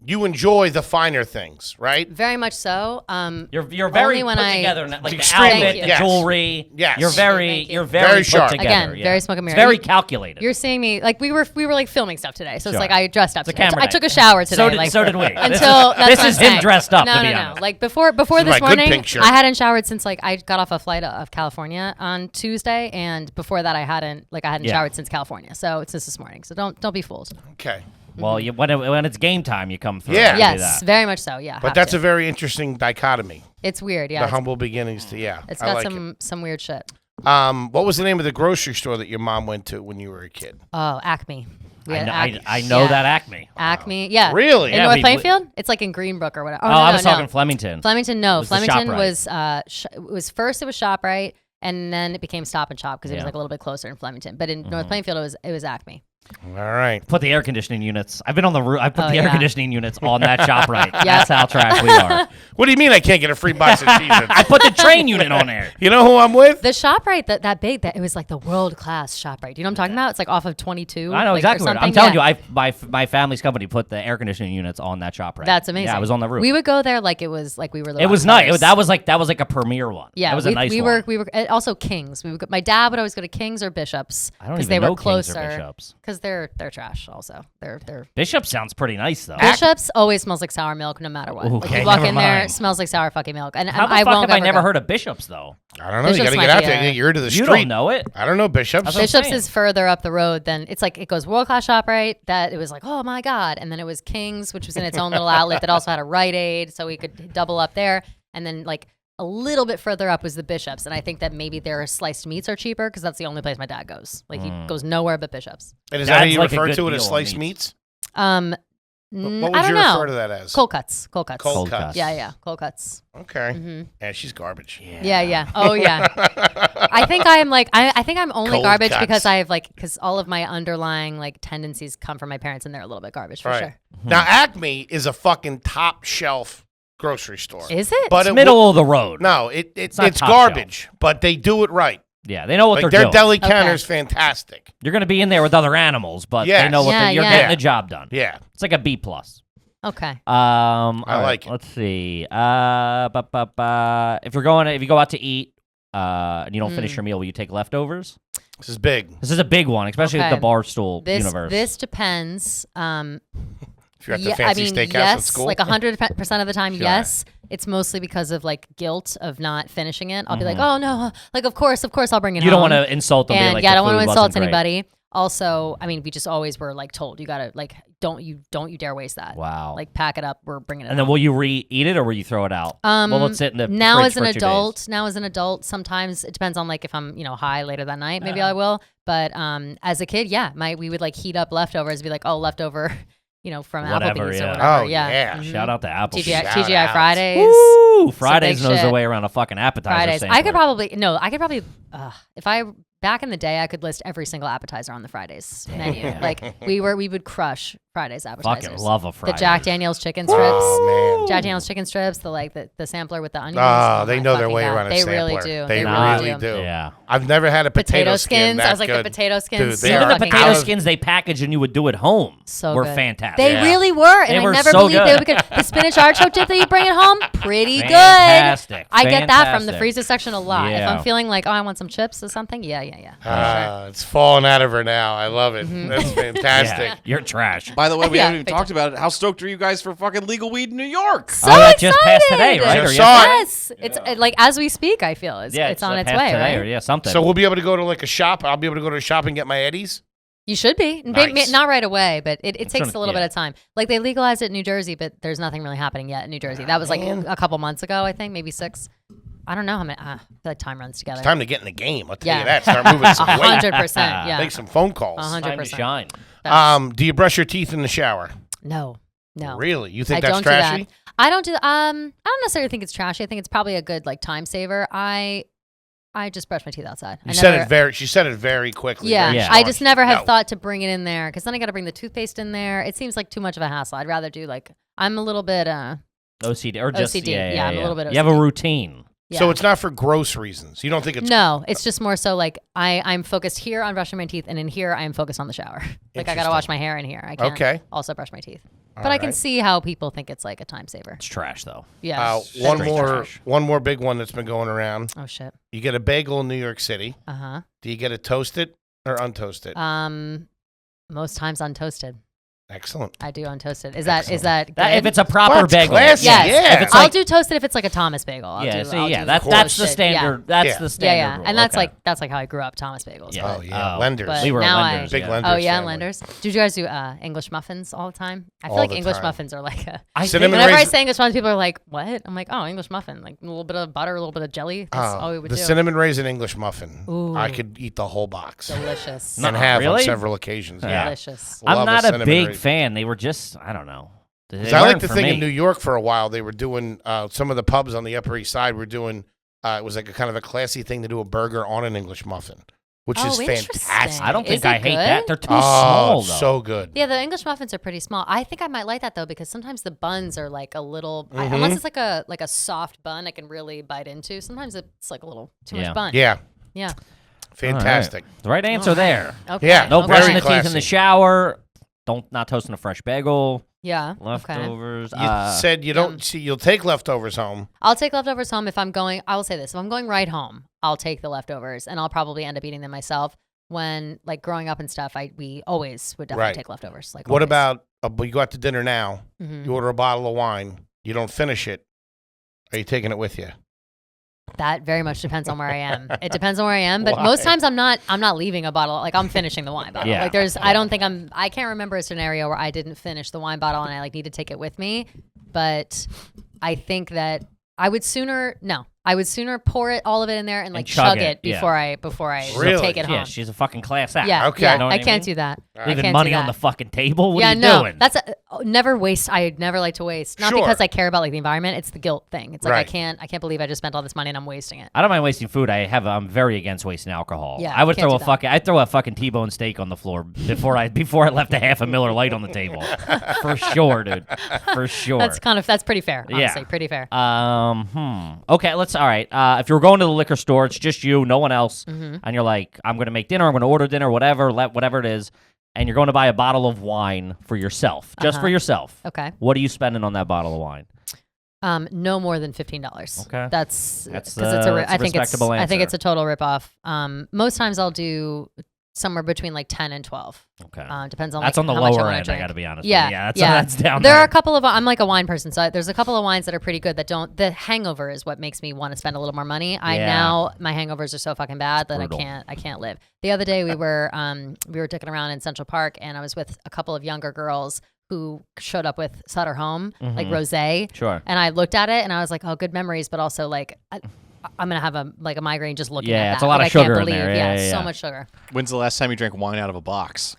you enjoy the finer things, right? Very much so. You're very Only when put I- together, like the Extremely, outfit, the yes. jewelry. Yes. You're Thank you. Very put sharp. together. Again, yeah. very smoke and It's mirror. very calculated. You're seeing me like we were like filming stuff today, so Sure. it's like I dressed up. It's a Today. camera I night. took a shower today. So did we. Until that's this what is I'm him saying. dressed up. No, to be no, honest. no. Like before This is this my good morning, pink shirt. I hadn't showered since like I got off a flight of California on Tuesday, and before that I hadn't Yeah. showered since California. So it's since this morning. So don't be fooled. Okay. Well, when it's game time, you come through. Yeah. I'll do Yes, that. very much so. Yeah, But that's a very interesting dichotomy. it's weird. Yeah, The it's, humble beginnings to it's I got like some weird shit. it. What was the name of the grocery store that your mom went to when you were a kid? Oh, Acme. We had I know yeah. that Acme. Acme, yeah. Really? In Yeah, North we- Plainfield? It's like in Greenbrook or whatever. Oh, no, I was no. talking Flemington. Flemington, no. Was the Flemington ShopRite. was first it was ShopRite, and then it became Stop and Shop because it was Yeah. like a little bit closer in Flemington. But in North Plainfield, it was Acme. All right. Put the air conditioning units. I've been on the roof. I put the air yeah. conditioning units on that ShopRite. That's how trash we are. What do you mean I can't get a free box of Cheez-Its? I put the train unit on there. You know who I'm with? The ShopRite that big, that it was like the world class ShopRite. Do you know what I'm talking about? It's like off of 22. I know like, exactly or what I'm something. telling you. My family's company put the air conditioning units on that ShopRite. That's amazing. Yeah, I was on the roof. We would go there like it was like we were. The It was rock nice. stars. That was like a premier one. Yeah, it was a nice one. We were also Kings. We would go, my dad would always go to Kings or Bishops I don't because even they know were Kings or closer. Bishops. Because they're trash. Also, they're Bishop sounds pretty nice though. Bishops always smells like sour milk no matter what. Like Okay, you walk never in there, it mind. smells like sour fucking milk. And How the I fuck won't have I ever never go. heard of Bishops though? I don't know. You Bishops got to might get out be there. all Get right. your ear to the You street. don't know it. I don't know Bishops. That's what I'm Bishops saying. is further up the road than it's like it goes World Class ShopRite that it was like, oh my God. And then it was Kings, which was in its own little outlet that also had a Rite Aid, so we could double up there. And then like a little bit further up was the Bishops. And I think that maybe their sliced meats are cheaper because that's the only place my dad goes. Like he goes nowhere but Bishops. And is that how Dad's you like a refer good to it deal as on sliced meats. meats? What What I would don't you know. refer to that as? Cold cuts. Cold cuts. Cold Cold cuts. cuts. Yeah, cold cuts. Okay. Yeah, she's garbage. Yeah. Oh yeah. I think I am like I think I'm only Cold garbage cuts. because I have like because all of my underlying like tendencies come from my parents and they're a little bit garbage for Right. sure. Now, Acme is a fucking top shelf grocery store. Is it? But It's it middle of the road. No, it's not top garbage, but they do it right. Yeah, they know what Like they're their doing. deli Okay. counter is fantastic. You're gonna be in there with other animals, but Yes. they know what Yeah, you're yeah. getting the job done. Yeah. It's like a B plus. Okay. All right, like it. Let's see. If you go out to eat, and you don't finish your meal, will you take leftovers? This is big. This is a big one, especially with Okay. the Barstool universe. This depends. If you're at the Yeah, fancy I mean, steakhouse yes, at school. like 100% of the time, Sure. yes. It's mostly because of like guilt of not finishing it. I'll be like, oh no, like of course I'll bring it you home. don't want to insult them. And be like, yeah, I the don't want to food insult wasn't great. anybody. Also, I mean, we just always were like told you gotta like don't you dare waste that. Wow. Like pack it up. We're bringing it. And then home. will you eat it or will you throw it out? Well, let's sit in the now fridge as an for 2 days. adult, sometimes it depends on like if I'm high later that night, maybe I will. But as a kid, yeah, we would like heat up leftovers, be like, oh, leftover, from Whatever, Applebee's yeah. or whatever. Oh, yeah. yeah. Mhm. Shout out to Apple. TGI, Shout TGI out. Fridays. Woo! Fridays big knows the shit. way around a fucking appetizer. Fridays. sampler. I could probably if I back in the day I could list every single appetizer on the Fridays menu. Like we would crush Fridays appetizers. fucking love a Friday. The Jack Daniel's chicken strips. Oh, man. Jack Daniel's chicken strips, the sampler with the onions. Oh, they my know their fucking way God. around a They sampler. really do. They really really do. Yeah. I've never had a potato skin skins. that I was like, good. the potato skins. Dude, they so are Even the fucking potato good. skins they package and you would do at home So were good. fantastic. They Yeah. really were, and They I were never so believed they good. would get the spinach artichoke dip that you bring at home. Pretty Fantastic. good. I get that from the Fantastic. freezer section a lot. If Yeah. I'm feeling like, oh, I want some chips or something, yeah. It's falling out of her now. I love it. Mm-hmm. That's fantastic. Yeah, you're trash. By the way, we Yeah, haven't even big talked about it. How stoked are you guys for fucking legal weed in New York? So that excited! just passed today, right? Just Or saw it. Yes, it's like as we speak. I feel it's on its passed way, today, right? Or, yeah, something. So we'll be able to go to like a shop. I'll be able to go to a shop and get my Eddies. You should be. Nice. Not right away, but it takes gonna- a little yeah. bit of time. Like they legalized it in New Jersey, but there's nothing really happening yet in New Jersey. That was like a couple months ago, I think, maybe 6. I don't know how many. I feel like time runs together. It's time to get in the game. I'll tell Yeah. you that. Start moving some weight. 100%. Yeah. Make some phone calls. 100%. time to shine. Do you brush your teeth in the shower? No. Really? You think I that's don't trashy? do that. I don't do. I don't necessarily think it's trashy. I think it's probably a good like time saver. I just brush my teeth outside. She said it very quickly. Yeah, very Yeah. I just never have No. thought to bring it in there because then I got to bring the toothpaste in there. It seems like too much of a hassle. I'd rather do like I'm a little bit OCD or just OCD. Yeah, Yeah, I'm a little bit You have a OCD. routine. yeah. So it's not for gross reasons. You don't think it's No, it's just more so like I'm focused here on brushing my teeth, and in here I am focused on the shower. Like I gotta wash my hair in here. I can't Okay. also brush my teeth. But I can right. see how people think it's like a time saver. It's trash though. Yeah. one more big one that's been going around. Oh shit. You get a bagel in New York City. Uh huh. Do you get it toasted or untoasted? Most times untoasted. Excellent. I do untoasted. Is that good? If it's a proper Well, it's bagel. classy. Yes. Yeah. If it's I'll like, do toasted if it's like a Thomas bagel. I'll yeah, do, see, I'll yeah, do that's the bullshit. standard. Yeah. That's Yeah. the Yeah, standard. yeah, rule. and that's Okay. like how I grew up. Thomas bagels. Yeah. Oh yeah, Oh. lenders. But We were now lenders, Big yeah. lenders. Oh yeah, family. lenders. Did you guys do English muffins all the time? I feel All like the English time. muffins are like a. I Cinnamon think, Whenever I raisin- say English muffins, people are like, "What?" I'm like, "Oh, English muffin, like a little bit of butter, a little bit of jelly. That's all we would the do." cinnamon raisin English muffin. Ooh. I could eat the whole box Delicious. No. and have on Really? several occasions. Yeah. Yeah. Delicious. Love I'm not a cinnamon big raisin. fan. They were just, I don't know. They 'Cause I like weren't the for thing me. in New York for a while. They were doing some of the pubs on the Upper East Side were doing. It was like a kind of a classy thing to do a burger on an English muffin. which is fantastic. I don't think Is it I hate good? that. They're too small, though. So good. Yeah, the English muffins are pretty small. I think I might like that though because sometimes the buns are like a little, unless it's like a soft bun I can really bite into. Sometimes it's like a little too much bun. Yeah. Yeah. Fantastic. Right. The right answer there. Okay. Yeah, No okay. brushing the Very teeth in the classy. shower. Not toasting a fresh bagel. Yeah. Okay. Leftovers. You said you don't see. You'll take leftovers home. I'll take leftovers home if I'm going. I will say this: if I'm going right home, I'll take the leftovers, and I'll probably end up eating them myself. When like growing up and stuff, we always would definitely take leftovers. Like, What always. about you go out to dinner now? Mhm. You order a bottle of wine. You don't finish it. Are you taking it with you? That very much depends on where I am. It depends on where I am, but Why? most times I'm not leaving a bottle. Like I'm finishing the wine bottle. Yeah. Like I can't remember a scenario where I didn't finish the wine bottle and I like need to take it with me. But I think that I would sooner pour all of it in there and like chug chug it, it before I Really? take it home. Yeah, she's a fucking class act. Yeah, Okay. yeah, You know what I I can't mean? do that. I Leaving can't money do on that. the fucking table. What yeah, are you no, doing? that's never waste. I never like to waste. Not Sure. because I care about like the environment. It's the guilt thing. It's like Right. I can't believe I just spent all this money and I'm wasting it. I don't mind wasting food. I'm very against wasting alcohol. Yeah, I would can't throw do that. I'd throw a fucking T-bone steak on the floor before I left a half a Miller Lite on the table. For sure, dude. For sure. That's pretty fair. Honestly, Yeah. pretty fair. Okay, all right. If you're going to the liquor store, it's just you, no one else, Mm-hmm. and you're like, I'm going to make dinner, I'm going to order dinner, whatever it is, and you're going to buy a bottle of wine for yourself, just for yourself. Okay. What are you spending on that bottle of wine? No more than $15. Okay. That's That's because a respectable I think answer. it's a total ripoff. Most times I'll do somewhere between like 10 and 12. Okay. Depends on That's like, on the how much I lower wanna end, drink. I got to be honest Yeah, with you. Yeah, that's down there there. are a couple of I'm like a wine person, so there's a couple of wines that are pretty good that don't. The hangover is what makes me want to spend a little more money. Yeah. My hangovers are so fucking bad that brutal. I can't live. The other day we were dicking around in Central Park and I was with a couple of younger girls who showed up with Sutter Home, like rosé. Sure. And I looked at it and I was like, oh, good memories, but also like I'm gonna have a migraine just looking at that. it's a lot Like, of sugar I in can't believe, there. Yeah, so much sugar. When's the last time you drank wine out of a box?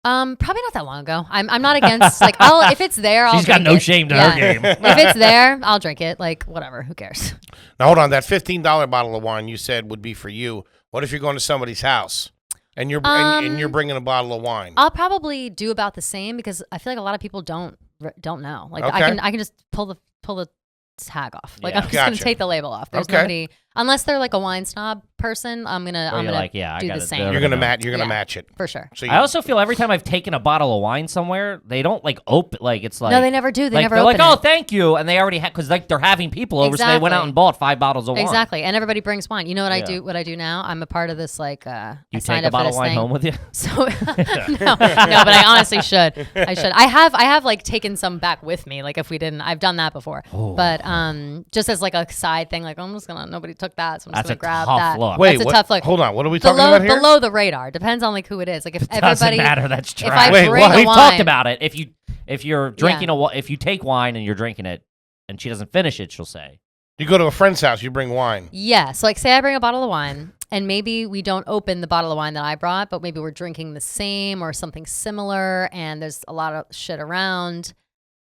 Probably not that long ago. I'm not against like if it's there, I'll She's got drink no it. shame to Yeah. her game. If it's there, I'll drink it. Like whatever, who cares? Now hold on. That $15 bottle of wine you said would be for you. What if you're going to somebody's house and you're and you're bringing a bottle of wine? I'll probably do about the same because I feel like a lot of people don't know. Like Okay. I can just pull the tag off. Like Yeah. I'm just gonna Gotcha. take the label off. There's Okay. nobody unless they're like a wine snob person. I'm gonna you're like, yeah, I do gotta the do same. it. You're gonna Yeah. match. You're gonna Yeah. match it. For sure. So I also feel every time I've taken a bottle of wine somewhere, they don't like open. Like it's like No, they never do. They like, never they're open like, oh, it. thank you, and they already have because like they're having people over, so they went out Exactly. and bought 5 bottles of wine. Exactly, and everybody brings wine. You know what I Yeah. do? What I do now? I'm a part of this. Like, You I take signed a up for bottle this of wine thing. home with you. So no, but I honestly should. I should. I have like taken some back with me. Like if we didn't, I've done that before. Oh. But just as like a side thing, like I'm just gonna. Nobody took that, so I'm That's just a gonna grab tough that. look. Wait, That's a what- tough look. Hold on. What are we talking about here? Below the radar. Depends on like who it is. Like if Doesn't everybody matter. That's if I trash. Wait, bring what? a We've wine, talked about it. If you're drinking if you take wine and you're drinking it, and she doesn't finish it, she'll say. You go to a friend's house. You bring wine. Yeah. So like say I bring a bottle of wine and maybe we don't open the bottle of wine that I brought, but maybe we're drinking the same or something similar and there's a lot of shit around.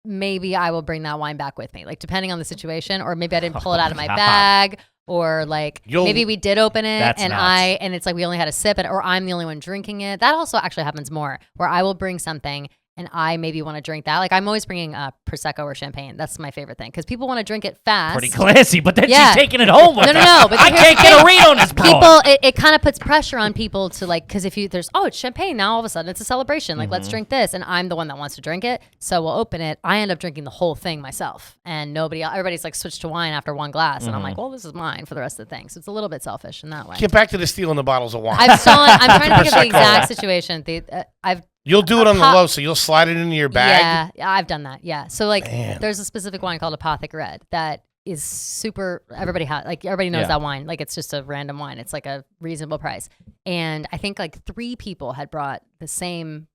Maybe I will bring that wine back with me, like depending on the situation, or maybe I didn't pull it out of my God. bag, or like You'll- maybe we did open it That's and nuts. and it's like we only had a sip, or I'm the only one drinking it. That also actually happens more, where I will bring something and I maybe want to drink that. Like I'm always bringing Prosecco or champagne. That's my favorite thing because people want to drink it fast. Pretty classy, but then Yeah. she's taking it home with her. No, but I here's can't the get a thing. read on this broad. People, it kind of puts pressure on people to like, because if it's champagne now, all of a sudden it's a celebration. Like, let's drink this, and I'm the one that wants to drink it, so we'll open it. I end up drinking the whole thing myself, and everybody's like switched to wine after one glass, and I'm like, well, this is mine for the rest of the thing. So it's a little bit selfish in that way. Get back to the stealing the bottles of wine. I'm trying to think of the exact situation. You'll do it on the pop- low, so you'll slide it into your bag. Yeah, I've done that. Yeah. So like, Man. there's a specific wine called Apothic Red that is super. Everybody knows Yeah. that wine. Like it's just a random wine. It's like a reasonable price. And I think like 3 people had brought the same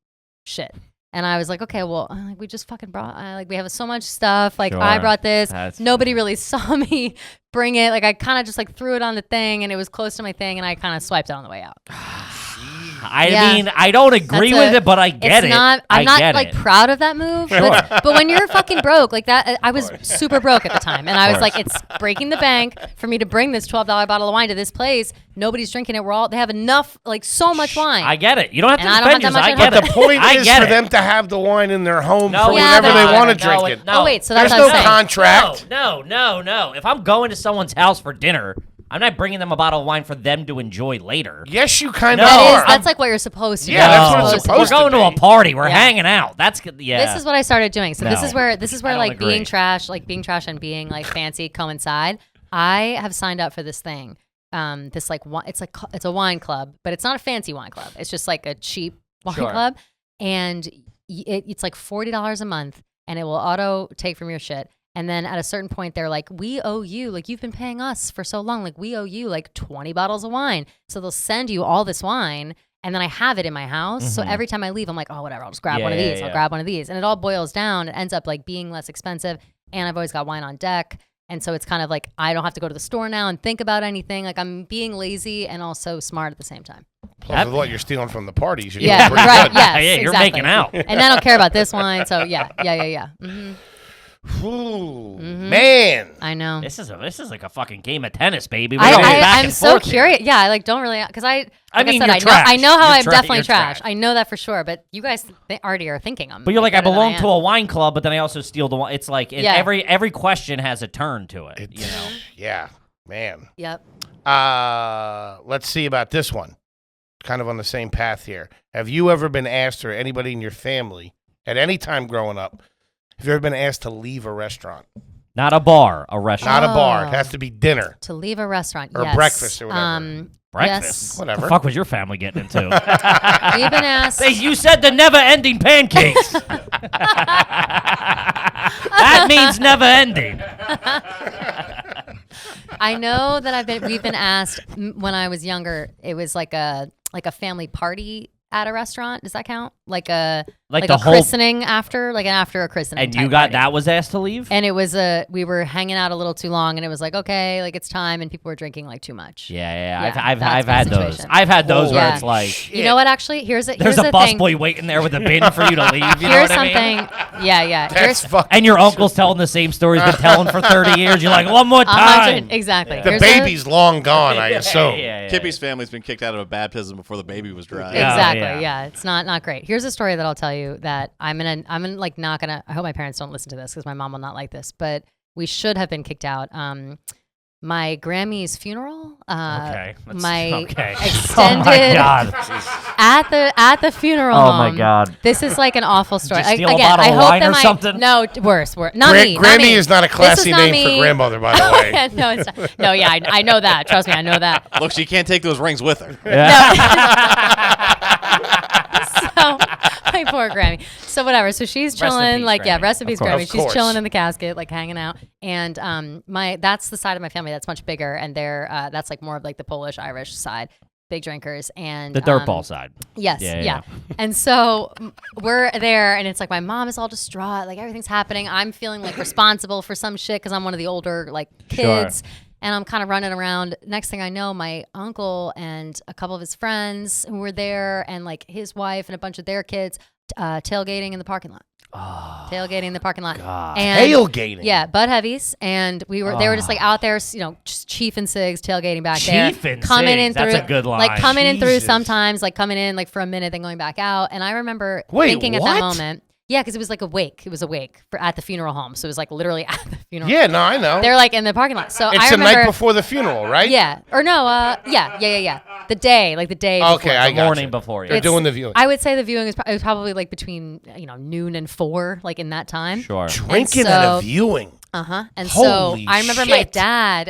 shit. And I was like, okay, well, like we just fucking brought, like we have so much stuff. Like I Sure. brought this. That's Nobody really saw me bring it. Like I kind of just like threw it on the thing, and it was close to my thing, and I kind of swiped it on the way out. I mean, I don't agree with it, but I get it. I'm not like proud of that move, but when you're fucking broke like that, I was super broke at the time, and I was like, it's breaking the bank for me to bring this $12 bottle of wine to this place. Nobody's drinking it. They have enough, like so much wine. I get it. You don't have to defend yourself. I get it. But the point is for them to have the wine in their home for whenever they want to drink it. Oh wait, so that's there's no contract. No. If I'm going to someone's house for dinner, I'm not bringing them a bottle of wine for them to enjoy later. Yes, you kind of are. That's like what you're supposed to do. Yeah, that's what it's supposed to be. We're going to a party. We're hanging out. That's good. Yeah. This is what I started doing. So this is where like being trash and being like fancy coincide. I have signed up for this thing. It's a wine club, but it's not a fancy wine club. It's just like a cheap wine club, and it's like $40 a month, and it will auto take from your shit. And then at a certain point, they're like, we owe you, like, you've been paying us for so long. Like, we owe you like 20 bottles of wine. So they'll send you all this wine. And then I have it in my house. Mm-hmm. So every time I leave, I'm like, oh, whatever, I'll just grab one of these. I'll grab one of these. And it all boils down. It ends up like being less expensive. And I've always got wine on deck. And so it's kind of like, I don't have to go to the store now and think about anything. Like, I'm being lazy and also smart at the same time. Plus with what you're stealing from the parties. You're right. Good. Yes, you're making out. And I don't care about this wine. So yeah. Mm-hmm. Ooh, man! I know this is like a fucking game of tennis, baby. I'm so curious. Yeah, I like don't really because I know how I'm definitely trash. I know that for sure. But you guys already are thinking I'm. But you're like I belong to a wine club, but then I also steal the wine. It's like every question has a turn to it. You know? Yeah, man. Yep. Let's see about this one. Kind of on the same path here. Have you ever been asked, or anybody in your family at any time growing up? Have you ever been asked to leave a restaurant? Not a bar, a restaurant. Not a bar. It has to be dinner. To leave a restaurant, or breakfast or whatever. Breakfast? Yes. Whatever. What the fuck was your family getting into? We've been asked. You said the never-ending pancakes. That means never-ending. I know that we've been asked when I was younger. It was like a family party at a restaurant. Does that count? Like a christening after a christening. And you got that was asked to leave? And it was we were hanging out a little too long, and it was like, okay, like it's time, and people were drinking like too much. Yeah. I've had those. I've had those where it's like, you know what? Actually, there's a busboy waiting there with a bin for you to leave. Here's something. Yeah. And your uncle's telling the same story he's been telling for 30 years. You're like, one more time. Exactly. The baby's long gone, I assume. Kippy's family's been kicked out of a baptism before the baby was dry. Exactly. Yeah. It's not great. Here's a story that I'll tell you that I hope my parents don't listen to this because my mom will not like this, but we should have been kicked out. My Grammy's funeral. Extended. Oh my God. at the funeral. Oh my God. This is like an awful story. Did you steal a bottle of wine or something? No, worse. Not me. Grammy is not a classy name for grandmother, by the way. No, it's not. No, yeah, I know that. Trust me, I know that. Look, she can't take those rings with her. My poor Grammy. So whatever. So she's chilling, rest in peace, Grammy. She's chilling in the casket, like hanging out. And that's the side of my family that's much bigger, and that's like more of like the Polish Irish side, big drinkers, and the dirtball side. Yes, yeah. And so we're there, and it's like my mom is all distraught, like everything's happening. I'm feeling like responsible for some shit because I'm one of the older like kids. Sure. And I'm kind of running around. Next thing I know, my uncle and a couple of his friends who were there and like his wife and a bunch of their kids tailgating in the parking lot. Oh, tailgating in the parking lot. God. And, tailgating? Yeah, Bud Heavies. And they were just like out there, just Chief and Sigs tailgating back there. Chief and Sigs, that's a good line. Like coming in through sometimes, like coming in like for a minute, then going back out. And I remember thinking at that moment. Yeah, because it was like a wake. It was a wake at the funeral home. So it was like literally at the funeral. Yeah, no, I know. They're like in the parking lot. So it's I remember the night before the funeral, right? Yeah. Or no, yeah. The day before. Okay, I got morning before. Yeah. They're doing the viewing. I would say the viewing was probably like between noon and 4, like in that time. Sure. Drinking at a viewing. And Holy so I remember shit.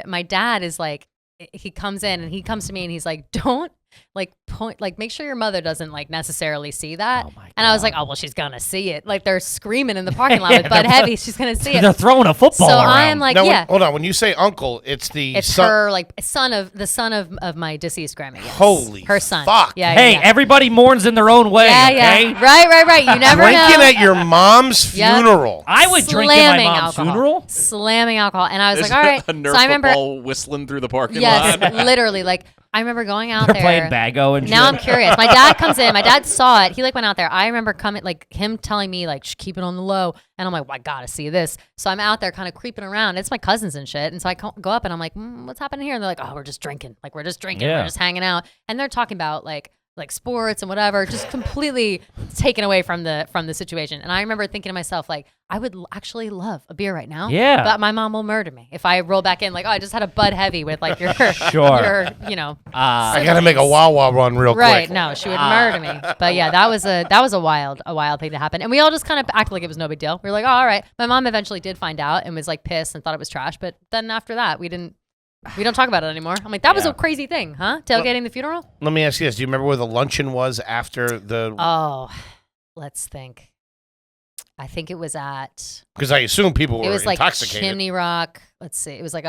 my dad is like, he comes in and he comes to me and he's like, don't make sure your mother doesn't like necessarily see that. Oh my God. And I was like, oh well, she's gonna see it. Like they're screaming in the parking lot with Bud Heavy. She's gonna see it. They're throwing a football around. I am like, now, hold on. When you say uncle, it's her like son of my deceased Grammy. Yes. Holy her son. Fuck. Yeah. Hey, everybody mourns in their own way. Yeah, okay? yeah. Right. You never know. Drinking at your mom's funeral. I would drink at my mom's funeral. Slamming alcohol, and I was like, all right. A Nerf so I remember football whistling through the parking lot. Yes, literally. Like I remember going out They're there. playing Bago and Now shit. I'm curious. My dad comes in. My dad saw it. He like went out there. I remember coming, like him telling me like, keep it on the low. And I'm like, well, I gotta see this. So I'm out there kind of creeping around. It's my cousins and shit. And so I go up and I'm like, what's happening here? And they're like, oh, we're just drinking. Like we're just drinking. Yeah. We're just hanging out. And they're talking about like sports and whatever, just completely taken away from the situation. And I remember thinking to myself, like, I would actually love a beer right now. Yeah. But my mom will murder me if I roll back in like, oh, I just had a Bud Heavy with like your Sure. your, you know. I gotta make a Wawa run real Right, quick. no, she would murder me. But yeah, that was a wild thing to happen. And we all just kind of acted like it was no big deal. We were like, oh, all right. My mom eventually did find out and was like pissed and thought it was trash. But then after that, we don't talk about it anymore. I'm like, that was a crazy thing, huh? Tailgating the funeral? Let me ask you this: do you remember where the luncheon was after the? Oh, let's think. I think it was at. Because I assume people were It was like intoxicated. Chimney Rock. Let's see. It was like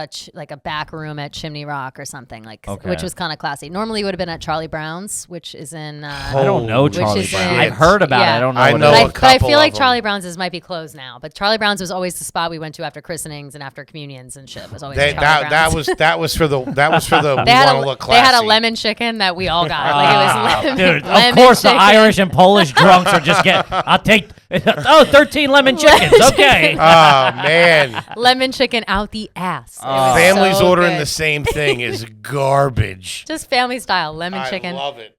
a back room at Chimney Rock or something Okay. which was kind of classy. Normally it would have been at Charlie Brown's, which is in. I don't know Holy Charlie is Brown. in- I've heard about it. Yeah. I don't know. I what know it a is. But I couple feel like of 'em. Charlie Brown's might be closed now. But Charlie Brown's was always the spot we went to after christenings and after communions and shit. It was always Charlie that Brown's. that was for the we want They had to a look they had a classy. lemon chicken that we all got. Like it was lemon, Dude, of lemon course chicken. the Irish and Polish drunks are just I'll take 13 lemon chickens. Okay. Oh man, lemon chicken out the ass. It was families so ordering good. the same thing is garbage. Just family style lemon I chicken. love it.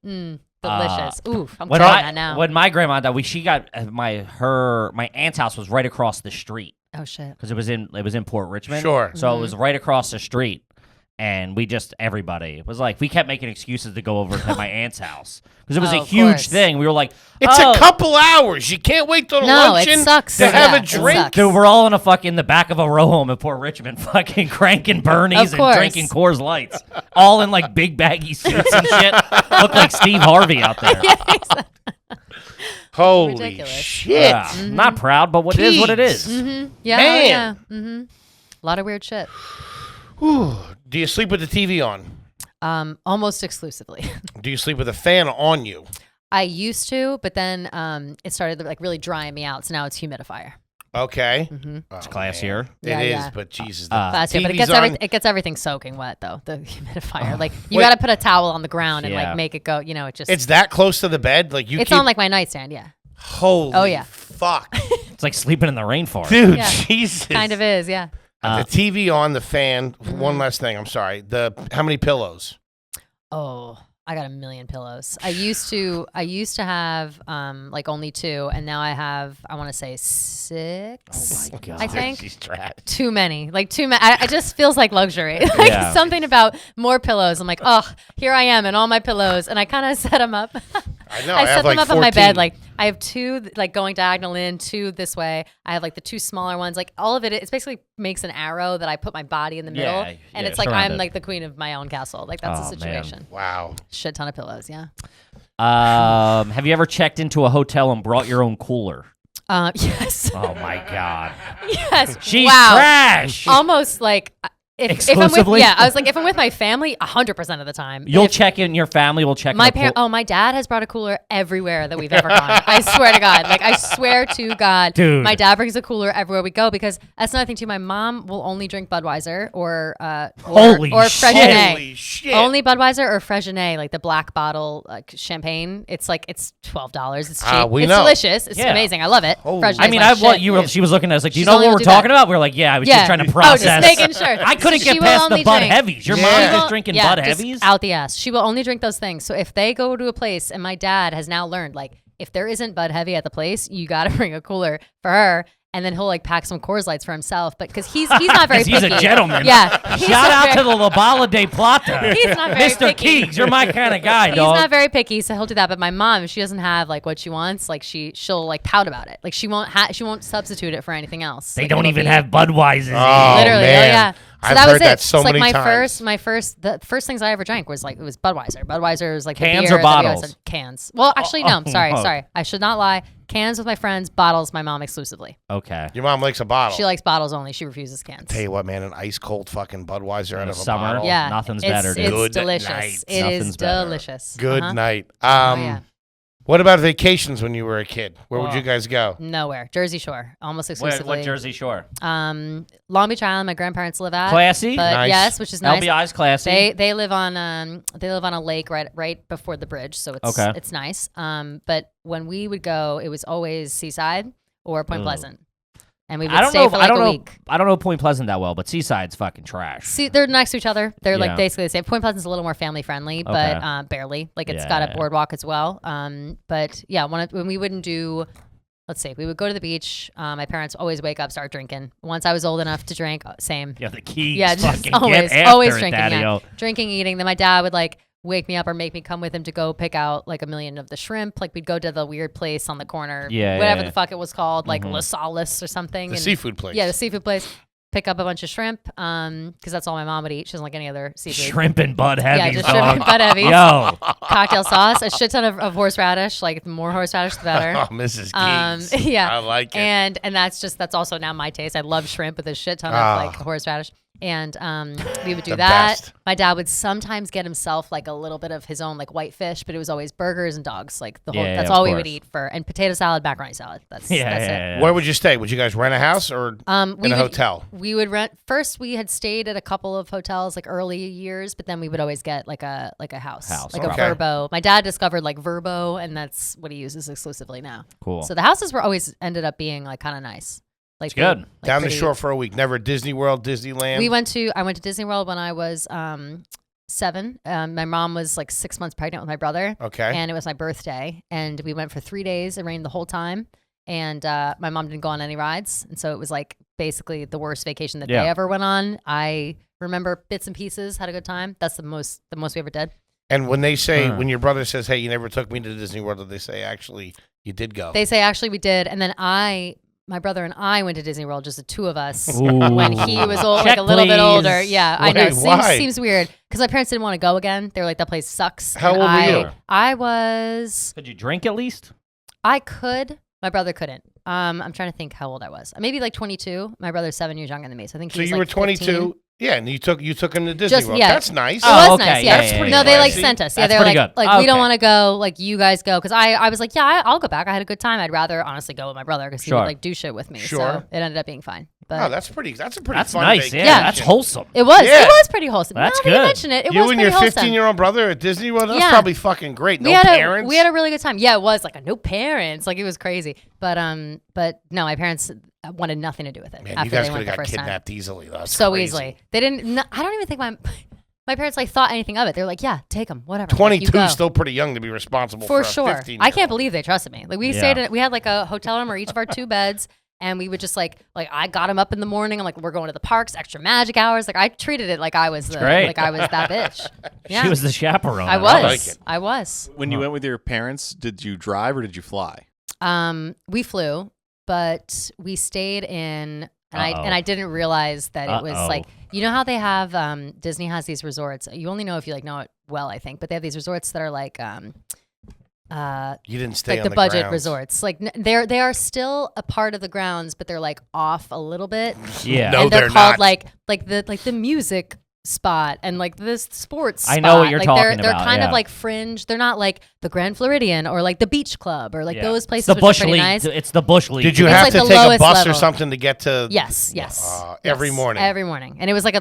Delicious. Oof, I'm When trying that now. when my grandma died, she got my aunt's house was right across the street Oh shit. because it was in Port Richmond. Sure. So it was right across the street. And everybody was like, we kept making excuses to go over to my aunt's house because it was Oh, a of huge course. thing. We were like, It's oh, a couple hours. You can't wait till the No, it luncheon sucks. to have Yeah, a it drink. sucks. dude, we're all in the back of a row home in Port Richmond, fucking cranking Bernies Of and course. drinking Coors Lights, all in like big baggy suits and shit. Look like Steve Harvey out there. Yeah, exactly. Holy Ridiculous. shit! Yeah. Not proud, but it is what it is. Yeah. Man. Oh, yeah. Mm-hmm. A lot of weird shit. Whew. Do you sleep with the TV on? Almost exclusively. Do you sleep with a fan on you? I used to, but then it started like really drying me out. So now it's humidifier. Okay. It's classier. It Yeah, is, yeah. but Jesus, That's good, but TV's on. it gets everything soaking wet though. The humidifier, like you got to put a towel on the ground and Yeah. like make it go. You know, it just It's that close to the bed, like you. it's keep, on like my nightstand. Yeah, Holy Oh, yeah. fuck, It's like sleeping in the rainforest. dude, Yeah. Jesus. kind of is. Yeah. The TV on, the fan. One last thing. I'm sorry. How many pillows? Oh, I got a million pillows. I used to have like only 2, and now I want to say 6. Oh my God. I think She's trash. too many. Like too many. It just feels like luxury. Like Yeah. something about more pillows. I'm like, oh, here I am and all my pillows, and I kind of set them up. I know. I I set have them like up on my 14. bed. Like I have 2 like going diagonal in, 2 this way. I have like the 2 smaller ones. Like all of it, it basically makes an arrow that I put my body in the middle, Yeah, and yeah, it's like surrounded. I'm like the queen of my own castle. Like that's Oh, the man. situation. Wow. Shit ton of pillows. Yeah. Have you ever checked into a hotel and brought your own cooler? Yes. Oh my God. Yes. She's wow. trash. Almost like if I'm with Exclusively? I was like if I'm with my family 100% of the time. You'll If check in, your family will check my in. parent my dad has brought a cooler everywhere that we've ever gone. I swear to God. Like I swear to God. Dude. My dad brings a cooler everywhere we go because that's another thing too. My mom will only drink Budweiser or Holy Freixenet. shit. Holy shit. Only Budweiser or Freixenet, like the black bottle like champagne. It's like it's $12. It's cheap. we it's know. delicious. It's Yeah. amazing. I love it. Holy- Freixenet's I mean, my shit. she was looking at us like, do you She's know only what gonna we're do that. talking about? We are like, yeah, I was Yeah. just trying to Oh, process. just making sure. I couldn't She get will past the only Bud drink- Heavies. Your Yeah. mom She is will- just drinking yeah, Bud just Heavies? out the ass. She will only drink those things. So if they go to a place, and my dad has now learned, like, if there isn't Bud Heavy at the place, you got to bring a cooler for her. And then he'll like pack some Coors Lights for himself, but because he's not very 'Cause he's picky. a gentleman. Yeah. he's Shout not out very- to the La Bala de Plata. He's not very Mr. picky. Keegs, you're my kind of guy, He's dog. not very picky, so he'll do that. But my mom, if she doesn't have like what she wants, like she'll like pout about it. Like she won't substitute it for anything else. They Like, don't it'll even be- have Budweisers. Oh, Literally, man. oh yeah. So I've that heard was that it. so It's like many my times. the first things I ever drank was like it was Budweiser. Budweiser is like the Cans beer or that we always bottles? had- Cans. Well, actually, no. oh, Sorry, oh. sorry. I should not lie. Cans with my friends. Bottles, my mom exclusively. Okay. Your mom likes a bottle. She likes bottles only. She refuses cans. Tell you what, man, an ice cold fucking Budweiser out of a summer. bottle. Yeah, Nothing's it's, better, dude. It's Good delicious. night. It is Nothing's better. delicious. Good Uh-huh. night. Oh, yeah. What about vacations when you were a kid? Where would you guys go? Nowhere. Jersey Shore, almost exclusively. What Jersey Shore? Long Beach Island. My grandparents live at. Classy. But Nice. yes, which is nice. LBI's classy. They live on a lake right before the bridge, so it's nice. But when we would go, it was always Seaside or Point Pleasant. And we would stay for like a week. I don't know Point Pleasant that well, but Seaside's fucking trash. See, they're next to each other. They're like basically the same. Point Pleasant's a little more family friendly, but barely. Like it's got a boardwalk as well. But yeah, when we wouldn't do, let's see, we would go to the beach. My parents always wake up, start drinking. Once I was old enough to drink, same. Yeah, the Keegs. Yeah, just fucking always get after it, drinking. Daddy-o. Yeah. Drinking, eating. Then my dad would like wake me up or make me come with him to go pick out like a million of the shrimp. Like we'd go to the weird place on the corner, whatever the fuck it was called, like La Salis or something. The seafood place. Yeah, the seafood place. Pick up a bunch of shrimp, because that's all my mom would eat. She doesn't like any other seafood. Shrimp and Bud Heavies. Yeah, just shrimp and Bud Heavies. Yo. Cocktail sauce, a shit ton of horseradish. Like the more horseradish, the better. Oh, Mrs. Keegs. Yeah, I like it. And that's also now my taste. I love shrimp with a shit ton of like horseradish. And we would do that. Best. My dad would sometimes get himself like a little bit of his own like white fish, but it was always burgers and dogs. Like the whole that's all we would eat and potato salad, macaroni salad. That's it. Where would you stay? Would you guys rent a house or in a hotel? We would rent. First, we had stayed at a couple of hotels like early years, but then we would always get like a house. Like a Verbo. My dad discovered like Verbo, and that's what he uses exclusively now. Cool. So the houses were always ended up being like kind of nice. Like good. Like Down the shore for a week. Never Disney World, Disneyland. I went to Disney World when I was 7. My mom was like 6 months pregnant with my brother. Okay. And it was my birthday, and we went for 3 days. It rained the whole time, and my mom didn't go on any rides, and so it was like basically the worst vacation that they ever went on. I remember bits and pieces. Had a good time. That's the most we ever did. And when they say, when your brother says, "Hey, you never took me to Disney World," they say, "Actually, you did go." They say, "Actually, we did," and then my brother and I went to Disney World, just the two of us, when he was old, like a little bit older. Yeah, I know. Seems weird because my parents didn't want to go again. They were like, "That place sucks." How old were you? I was. Could you drink at least? I could. My brother couldn't. I'm trying to think how old I was. Maybe like 22. My brother's 7 years younger than me, so I think. So he was you were like 22. 15. Yeah, and you took him to Disney World. Yeah. That's nice. It was okay. nice. Yeah, That's pretty no, they like classy. sent us. Yeah, That's they were pretty like, good. we don't want to go. Like you guys go, because I was like, yeah, I'll go back. I had a good time. I'd rather honestly go with my brother because he would like do shit with me. Sure. So it ended up being fine. But That's a pretty That's fun nice. vacation. Yeah, that's wholesome. it was. Yeah. It was pretty wholesome. That's now that you good. mention it, You was and your pretty wholesome. 15-year-old brother at Disney World. That's Yeah. probably fucking great. We No parents. We had a really good time. Yeah, it was like no parents. Like it was crazy. But no, my parents wanted nothing to do with it. Man, after you guys they could went the have got first kidnapped time. easily. That's So crazy. easily. They didn't. No, I don't even think my parents like thought anything of it. They're like, yeah, take them, whatever. 22 like, is still pretty young to be responsible for a sure. 15-year-old. I can't believe they trusted me. Like we stayed in, we had like a hotel room or each of our 2 beds. And we would just like I got him up in the morning. I'm like, we're going to the parks, extra magic hours. Like I treated it like I was that bitch. Yeah. She was the chaperone. I was. like it. I was. When you went with your parents, did you drive or did you fly? We flew, but we stayed in, and I didn't realize that it was like, you know how they have Disney has these resorts. You only know if you like know it well, I think, but they have these resorts that are like You didn't stay like on the the budget grounds. resorts. Like they are still a part of the grounds, but they're like off a little bit. Yeah. No, and they're they're called not. like the music spot and like this sports I know spot. what you're like talking they're about, kind yeah. of like fringe. They're not like the Grand Floridian or like the Beach Club or like Yeah. those places The which Bush are pretty League. nice. It's the Bush League. Did you It's have like to the take a lowest bus or level. something to get to? Yes. Every Yes, morning. Every morning, and it was like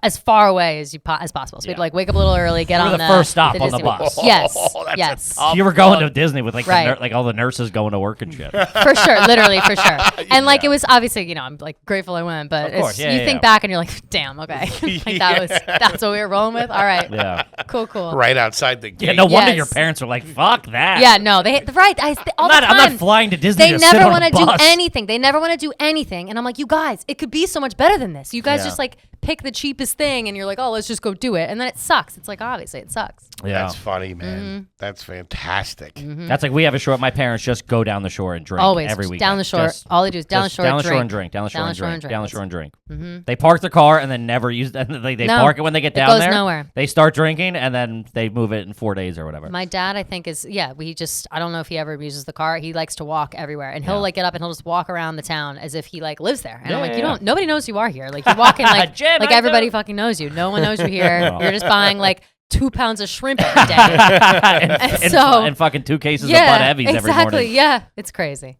as far away as as possible. So we'd like wake up a little early, get You were on the first stop on the Disney World. bus. Yes, that's yes, You were going to Disney with like Right. like all the nurses going to work and shit. for sure, literally for sure. And like it was obviously, I'm like grateful I went, but Of course, you think back and you're like, damn, okay, like that's what we were rolling with. All right, Yeah. cool. Right outside the gate. Yeah, no wonder Yes. your parents were like, "Fuck that." Yeah, no, they right. All the time. I'm not flying to Disney. They to sit never on a want to do bus. anything. They never want to do anything. And I'm like, you guys, it could be so much better than this. You guys Yeah. just like pick the cheapest thing and you're like, oh, let's just go do it. And then it sucks. It's like, obviously, it sucks. Yeah. That's funny, man. Mm-hmm. That's fantastic. That's like we have a shore. My parents just go down the shore and drink Always. every weekend. Down the shore. Just- All they do is down the just shore, down the drink. shore and drink. Down the shore and drink. Down the shore and drink. Mm-hmm. They park their car and then never use. And they No, park it when they get it down goes there. nowhere. They start drinking and then they move it in 4 days or whatever. My dad, I think, I don't know if he ever uses the car. He likes to walk everywhere. And he'll like get up and he'll just walk around the town as if he like lives there. And I'm like, nobody knows you are here. Like you walk in like, Jim, like I everybody do. fucking knows you. No one knows you here. You're just buying like 2 pounds of shrimp every day. and fucking 2 cases of Bud Heavies every morning. Exactly. Yeah, it's crazy.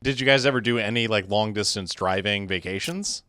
Did you guys ever do any like long distance driving vacations?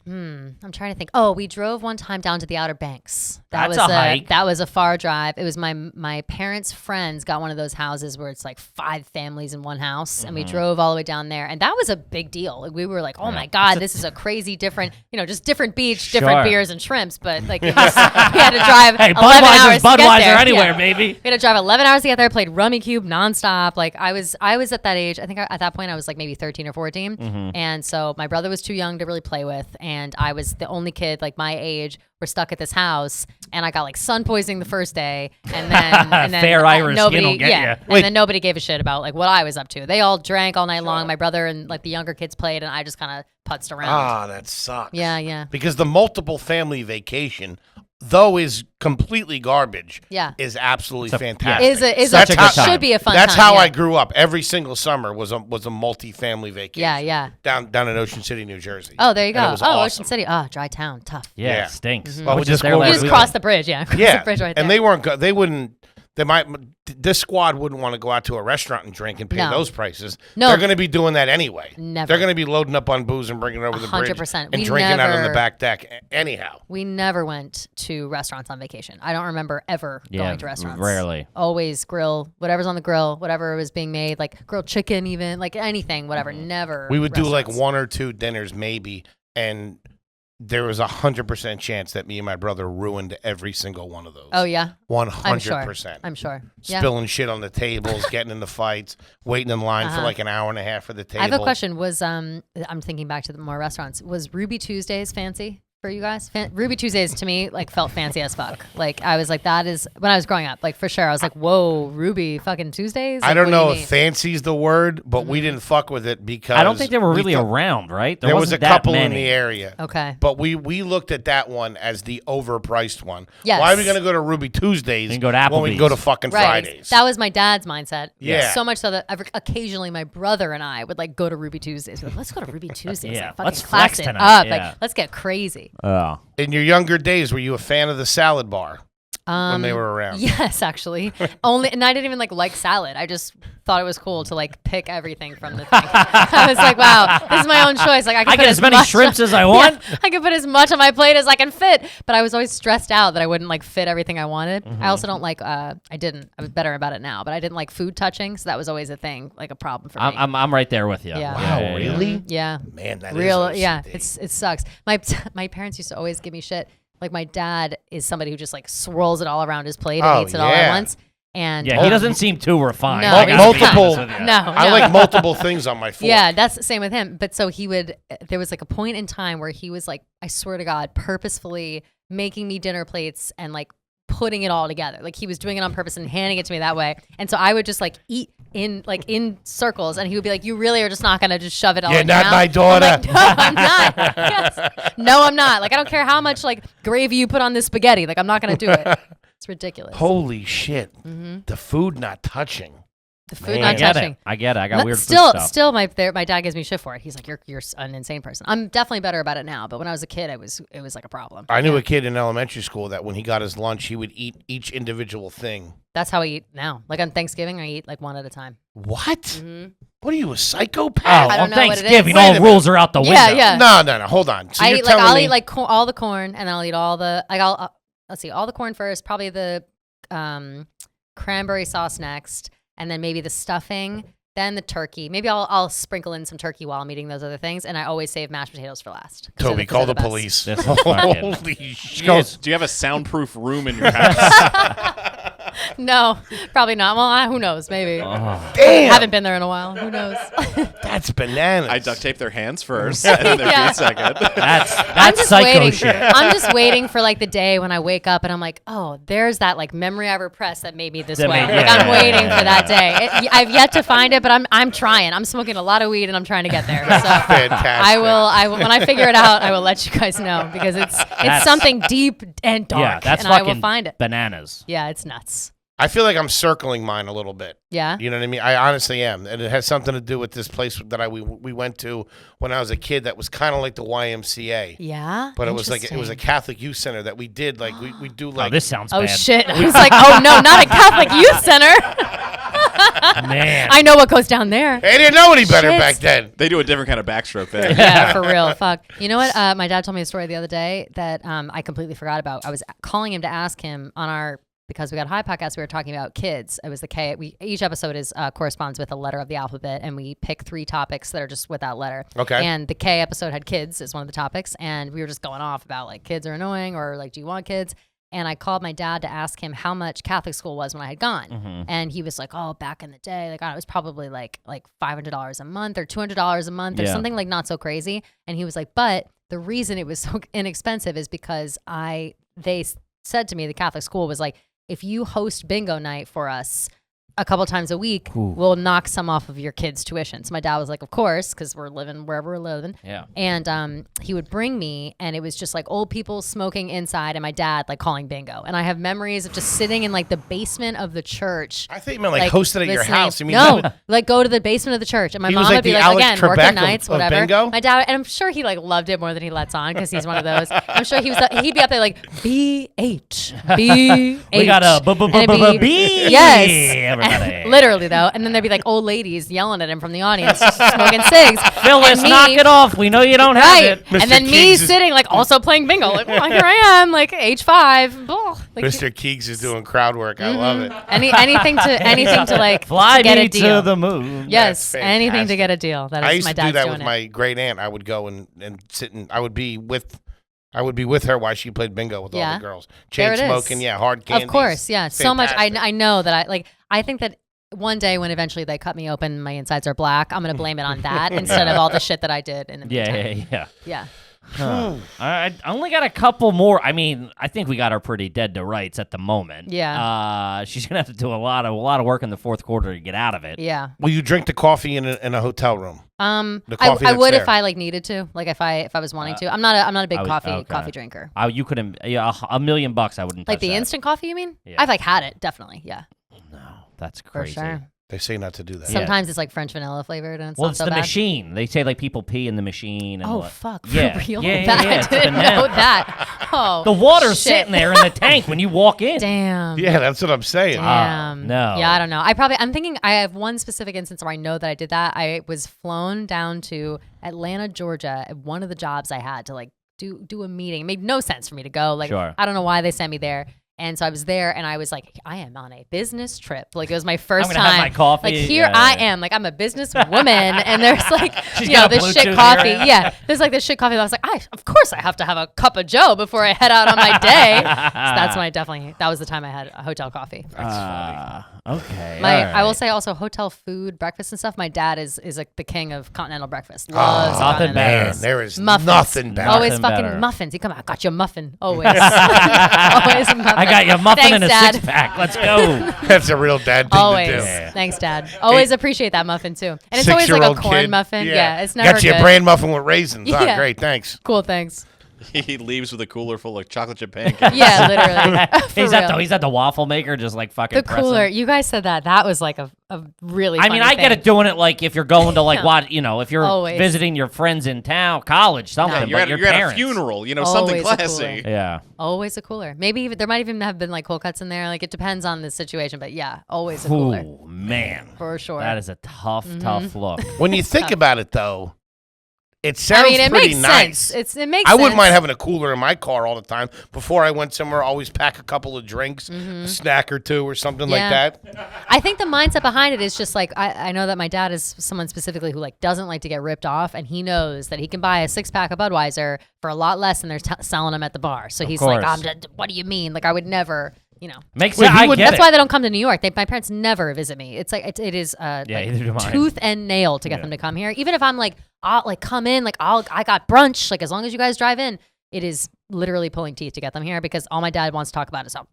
I'm trying to think. Oh, we drove one time down to the Outer Banks. That's a hike. That was a far drive. It was my parents' friends got one of those houses where it's like 5 families in one house, and we drove all the way down there, and that was a big deal. Like, we were like, oh my god, this is a crazy different, just different beach, different beers and shrimps, but like we had to drive 11 hours to get there. Anywhere, yeah. baby. We had to drive 11 hours to get there. Played Rummy Cube nonstop. Like I was at that age. I think at that point I was like maybe 13 or 14, and so my brother was too young to really play with. And I was the only kid like my age. We're stuck at this house, and I got like sun poisoning the first day, and then fair Irish nobody, skin will get ya. and then nobody gave a shit about like what I was up to. They all drank all night long. My brother and like the younger kids played, and I just kind of putzed around. Ah, that sucks. Yeah. Because the multiple family vacation, though is completely garbage, is absolutely fantastic. Should be a fun That's time. how I grew up. Every single summer was a multi-family vacation. Yeah. Down in Ocean City, New Jersey. Oh, there you go. And it was awesome. Ocean City. Oh, dry town. Tough. Yeah, it stinks. Well, We just there you last You just week. cross the bridge. Yeah. Cross the bridge right there. And they weren't. They wouldn't. They might. This squad wouldn't want to go out to a restaurant and drink and pay those prices. No. They're going to be doing that anyway. Never. They're going to be loading up on booze and bringing it over the bridge 100%. and drinking out on the back deck. Anyhow, we never went to restaurants on vacation. I don't remember ever going to restaurants. Rarely. Always grill, whatever's on the grill, whatever was being made, like grilled chicken, even like anything, whatever. Never. we would do like 1 or 2 dinners maybe, and there was 100% chance that me and my brother ruined every single one of those. Oh yeah, 100%. I'm sure. Yeah. Spilling shit on the tables, getting into fights, waiting in line for like an hour and a half for the table. I have a question. Was I'm thinking back to the more restaurants. Was Ruby Tuesdays fancy for you guys? Ruby Tuesdays to me like felt fancy as fuck. Like I was like, that is when I was growing up. Like for sure, I was like, whoa, Ruby fucking Tuesdays. Like, I don't know do you if mean? fancy's the word, but we didn't fuck with it because I don't think they were really around, right? There was a wasn't that couple in many. the area. Okay. But we looked at that one as the overpriced one. Yes. Why are we going to go to Ruby Tuesdays And go to when we can go to Applebee's? fucking Right. Fridays? That was my dad's mindset. Yeah. So much so that occasionally my brother and I would like go to Ruby Tuesdays. Like, let's go to Ruby Tuesdays. Yeah, Like, fucking let's class flex it tonight. up. Yeah. Like, let's get crazy. Oh. In your younger days, were you a fan of the salad bar when they were around? Yes, actually. And I didn't even like salad. I just thought it was cool to like pick everything from the thing. I was like, wow, this is my own choice. Like I I can get as many shrimps as I want. Yeah, I can put as much on my plate as I can fit. But I was always stressed out that I wouldn't like fit everything I wanted. I also don't like. I was better about it now, but I didn't like food touching, so that was always a thing, like a problem for me. I'm right there with you. Yeah. Wow, really? Yeah. Man, that Real. is Yeah. OCD. It sucks. My parents used to always give me shit. Like my dad is somebody who just like swirls it all around his plate and Oh, eats it all at yeah. once. And Yeah, he doesn't seem too refined. No, I gotta be multiple- honest with you. No, I like multiple things on my fork. Yeah, that's the same with him. But so he would, there was like a point in time where he was like, I swear to God, purposefully making me dinner plates and like putting it all together. Like he was doing it on purpose and handing it to me that way. And so I would just like eat in circles, and he would be like, you really are just not going to just shove it all You're in your not mouth? my daughter. I'm like, no, I'm not. Yes. No, I'm not. Like, I don't care how much like gravy you put on this spaghetti. Like, I'm not going to do it. It's ridiculous. Holy shit. The food not touching. The food Man. not I get touching. it. I get it. I got weird food Still, stuff. my dad gives me shit for it. He's like, you're an insane person. I'm definitely better about it now, but when I was a kid, it was like a problem. I knew a kid in elementary school that when he got his lunch, he would eat each individual thing. That's how I eat now. Like on Thanksgiving, I eat like one at a time. What? What are you, a psychopath? Oh, I on don't know what it is. Thanksgiving, Wait a all minute. rules are out the window. Yeah. No. Hold on. So I you're eat like telling I'll me eat like all the corn, and then I'll eat all the let's see, all the corn first, probably the cranberry sauce next, and then maybe the stuffing, then the turkey. Maybe I'll sprinkle in some turkey while I'm eating those other things, and I always save mashed potatoes for last. 'Cause Toby, they're call the best. police. This is fucking- Holy shit. Do you have a soundproof room in your house? No, probably not. Well, who knows? Maybe. Damn. Haven't been there in a while. Who knows? That's bananas. I duct tape their hands first, and then their Yeah. feet second. That's just psycho waiting. shit. I'm just waiting for like the day when I wake up and I'm like, oh, there's that like memory I repressed that made me this way. That made- Like yeah, I'm yeah, waiting yeah, for that day. I've yet to find it, but I'm trying. I'm smoking a lot of weed and I'm trying to get there. So Fantastic. I will when I figure it out, I will let you guys know because it's something deep and dark, Yeah, that's and I fucking will find it. bananas. Yeah, it's nuts. I feel like I'm circling mine a little bit. Yeah. You know what I mean? I honestly am. And it has something to do with this place that we went to when I was a kid that was kind of like the YMCA. Yeah. But it was a Catholic youth center that we did. Like, we do like. Oh, this sounds Oh, bad. shit. I was like, oh, no, not a Catholic youth center. Man. I know what goes down there. They didn't know any better Shit. back then. They do a different kind of backstroke there. Yeah, for real. Fuck. You know what? My dad told me a story the other day that I completely forgot about. I was calling him to ask him on our, because we got a high podcast, we were talking about kids. It was the K. Each episode corresponds with a letter of the alphabet, and we pick 3 topics that are just with that letter. Okay. And the K episode had kids as one of the topics, and we were just going off about like kids are annoying or like, do you want kids? And I called my dad to ask him how much Catholic school was when I had gone. And he was like, oh, back in the day, like, it was probably like $500 a month or $200 a month or something like not so crazy. And he was like, but the reason it was so inexpensive is because they said to me, the Catholic school was like, if you host bingo night for us a couple times a week, we'll knock some off of your kids' tuition. So my dad was like, of course, because we're living wherever we're living. Yeah. And he would bring me, and it was just like old people smoking inside, and my dad like calling bingo. And I have memories of just sitting in like the basement of the church. I think you meant like hosted at your listening. house. You mean No, like go to the basement of the church, and my He mom was like would be the like, Alex again, Trebek working of nights, whatever. bingo? My dad, and I'm sure he like loved it more than he lets on because he's one of those. I'm sure he'd be up there like B-H, B-H. We got a B. Yes. Everybody. Literally though, and then there'd be like old ladies yelling at him from the audience, just smoking cigs. Phyllis, knock it off. We know you don't have Right, it. Mr. and then me Keegs is- sitting like also playing bingo. Like, well, here I am, like age 5. Like, Mr. Keegs is doing crowd work. I love it. anything to like Fly to get me a deal. to the moon. Yes, That's anything to fantastic. get a deal. That I is used my to do dad's that doing with it. my great aunt. I would go and sit and I would be with her while she played bingo with all Yeah. the girls. There Chain it is. smoking, yeah, hard candy. Of course, yeah. So much. Fantastic. I know that I think that one day when eventually they cut me open, my insides are black. I'm gonna blame it on that instead of all the shit that I did in the meantime. Yeah. I only got a couple more. I mean, I think we got her pretty dead to rights at the moment. Yeah. She's gonna have to do a lot of work in the fourth quarter to get out of it. Yeah. Will you drink the coffee in a hotel room? The I coffee that's would there. if I like needed to, like if I was wanting to. I'm not a big coffee drinker. You couldn't. Yeah, $1 million. I wouldn't. Like touch the that. instant coffee, you mean? Yeah. I've like had it, definitely. Yeah, No, that's for crazy. sure. They say not to do that. Yeah. Sometimes it's like French vanilla flavored, and it's Well, not it's so the bad. machine. They say like people pee in the machine. And Oh what- fuck! Yeah. For real? Yeah, yeah, That- yeah, it's I didn't know banana. that. Oh, The water's shit. sitting there in the tank when you walk in. Damn. Yeah, that's what I'm saying. Damn. no. Yeah, I don't know. I'm thinking I have one specific instance where I know that I did that. I was flown down to Atlanta, Georgia at one of the jobs I had to like do a meeting. It made no sense for me to go. Like, Sure. I don't know why they sent me there. And so I was there and I was like, I am on a business trip. Like it was my first gonna time. have my coffee. Like here Yeah, I yeah. am. Like I'm a business woman and there's like, She's you know, got a this shit Bluetooth coffee. ear. Yeah. There's like this shit coffee that I was like, of course I have to have a cup of Joe before I head out on my day. So that's when that was the time I had a hotel coffee. Okay. I will say also hotel food, breakfast and stuff. My dad is like the king of continental breakfast. Loves nothing continental better. Man, breakfast. there is Muffins. nothing better. Always Nothing fucking better. muffins. He come out, I got your muffin. Always. Always a muffin. I got your muffin Thanks, in a Dad. 6-pack. Let's go. That's a real dad thing Always. to do. Yeah. Thanks, Dad. Always appreciate that muffin too. And it's always like a Six-year-old corn kid. muffin. Yeah, it's never Got you good. a bran muffin with raisins. Yeah. Oh, great, thanks. Cool, thanks. He leaves with a cooler full of chocolate chip pancakes. Yeah, literally. For real. He's at the waffle maker, just like fucking The pressing. cooler. You guys said that. That was like a really. I mean, funny I get thing. it doing it like if you're going to like Yeah. what if you're Always. visiting your friends in town, college, something. No. You're, but at, your you're at a parents. funeral, something Always a classy. cooler. Yeah. Always a cooler. Maybe even there might even have been like cold cuts in there. Like it depends on the situation, but yeah, always a cooler Ooh, man. for sure. That is a tough look. When you think about it, though, it sounds I mean, it pretty makes nice. sense. It makes. I wouldn't sense. mind having a cooler in my car all the time. Before I went somewhere, always pack a couple of drinks, a snack or two, or something like Yeah. that. I think the mindset behind it is just like I know that my dad is someone specifically who like doesn't like to get ripped off, and he knows that he can buy a 6-pack of Budweiser for a lot less than they're selling them at the bar. So he's like, course. what do you mean? Like I would never. Makes Wait, sense. he I would- get That's it. why they don't come to New York. My parents never visit me. It's like it is like, either do mine. tooth and nail to get them to come here. Even if I'm like, I'll like come in, like I got brunch. Like as long as you guys drive in, it is literally pulling teeth to get them here because all my dad wants to talk about is how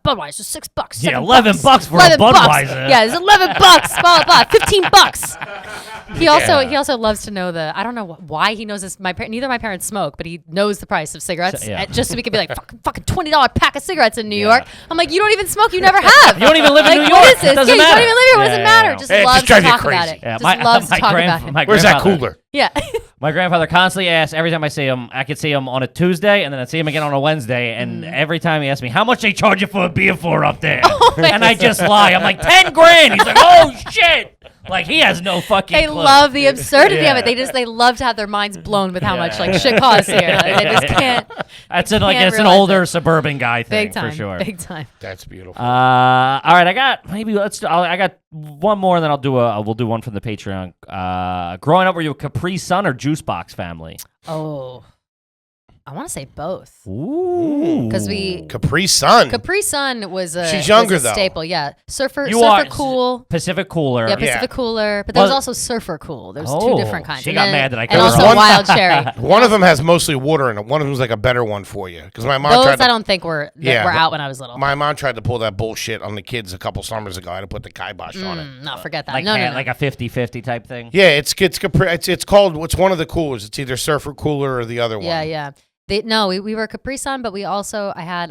Budweiser $6. Yeah, $7 $11 for a $11. Budweiser. Yeah, it's $11. Blah blah. $15. He also loves to know I don't know why he knows this. Neither of my parents smoke, but he knows the price of cigarettes just so we could be like fucking $20 pack of cigarettes in New York. I'm like, you don't even smoke, you never have. You don't even live in New York. What is this? It doesn't You matter. don't even live here. What does it matter? Just loves to drives you talk crazy. about it. Yeah, Just loves to talk about it. Where's that cooler? Yeah. My grandfather constantly asks every time I see him. I could see him on a Tuesday, and then I see him again on a Wednesday. And every time he asks me, "How much they charge you for a beer for up there?" And I just lie. I'm like, 10 grand. He's like, "Oh shit!" Like he has no fucking. They clue. love the absurdity of it. They love to have their minds blown with how much like shit costs here. Like, they just can't. It's an realize older suburban guy thing Big time, for sure. big time. That's beautiful. All right, I got one more, and then we'll do one from the Patreon. Growing up, were you a Capri Sun or Juice Box family? Oh, I want to say both. Ooh, Because Capri Sun. Capri Sun was a She's younger, was a though. staple. Yeah, surfer are cool. Pacific Cooler. Yeah, Pacific Cooler, but there was also Surfer Cool. There's two different kinds. She And got then- mad that I and couldn't also remember. Wild Cherry. One of them has mostly water in it. One of them's like a better one for you. Because my mom Those tried I to, don't think were out when I was little. my mom tried to pull that bullshit on the kids a couple summers ago. I had to put the kibosh on it. No, forget that. Like, No. like a 50-50 type thing. Yeah, it's Capri. It's called. It's one of the coolers. It's either Surfer Cooler or the other one. Yeah. We were Capri Sun, but I had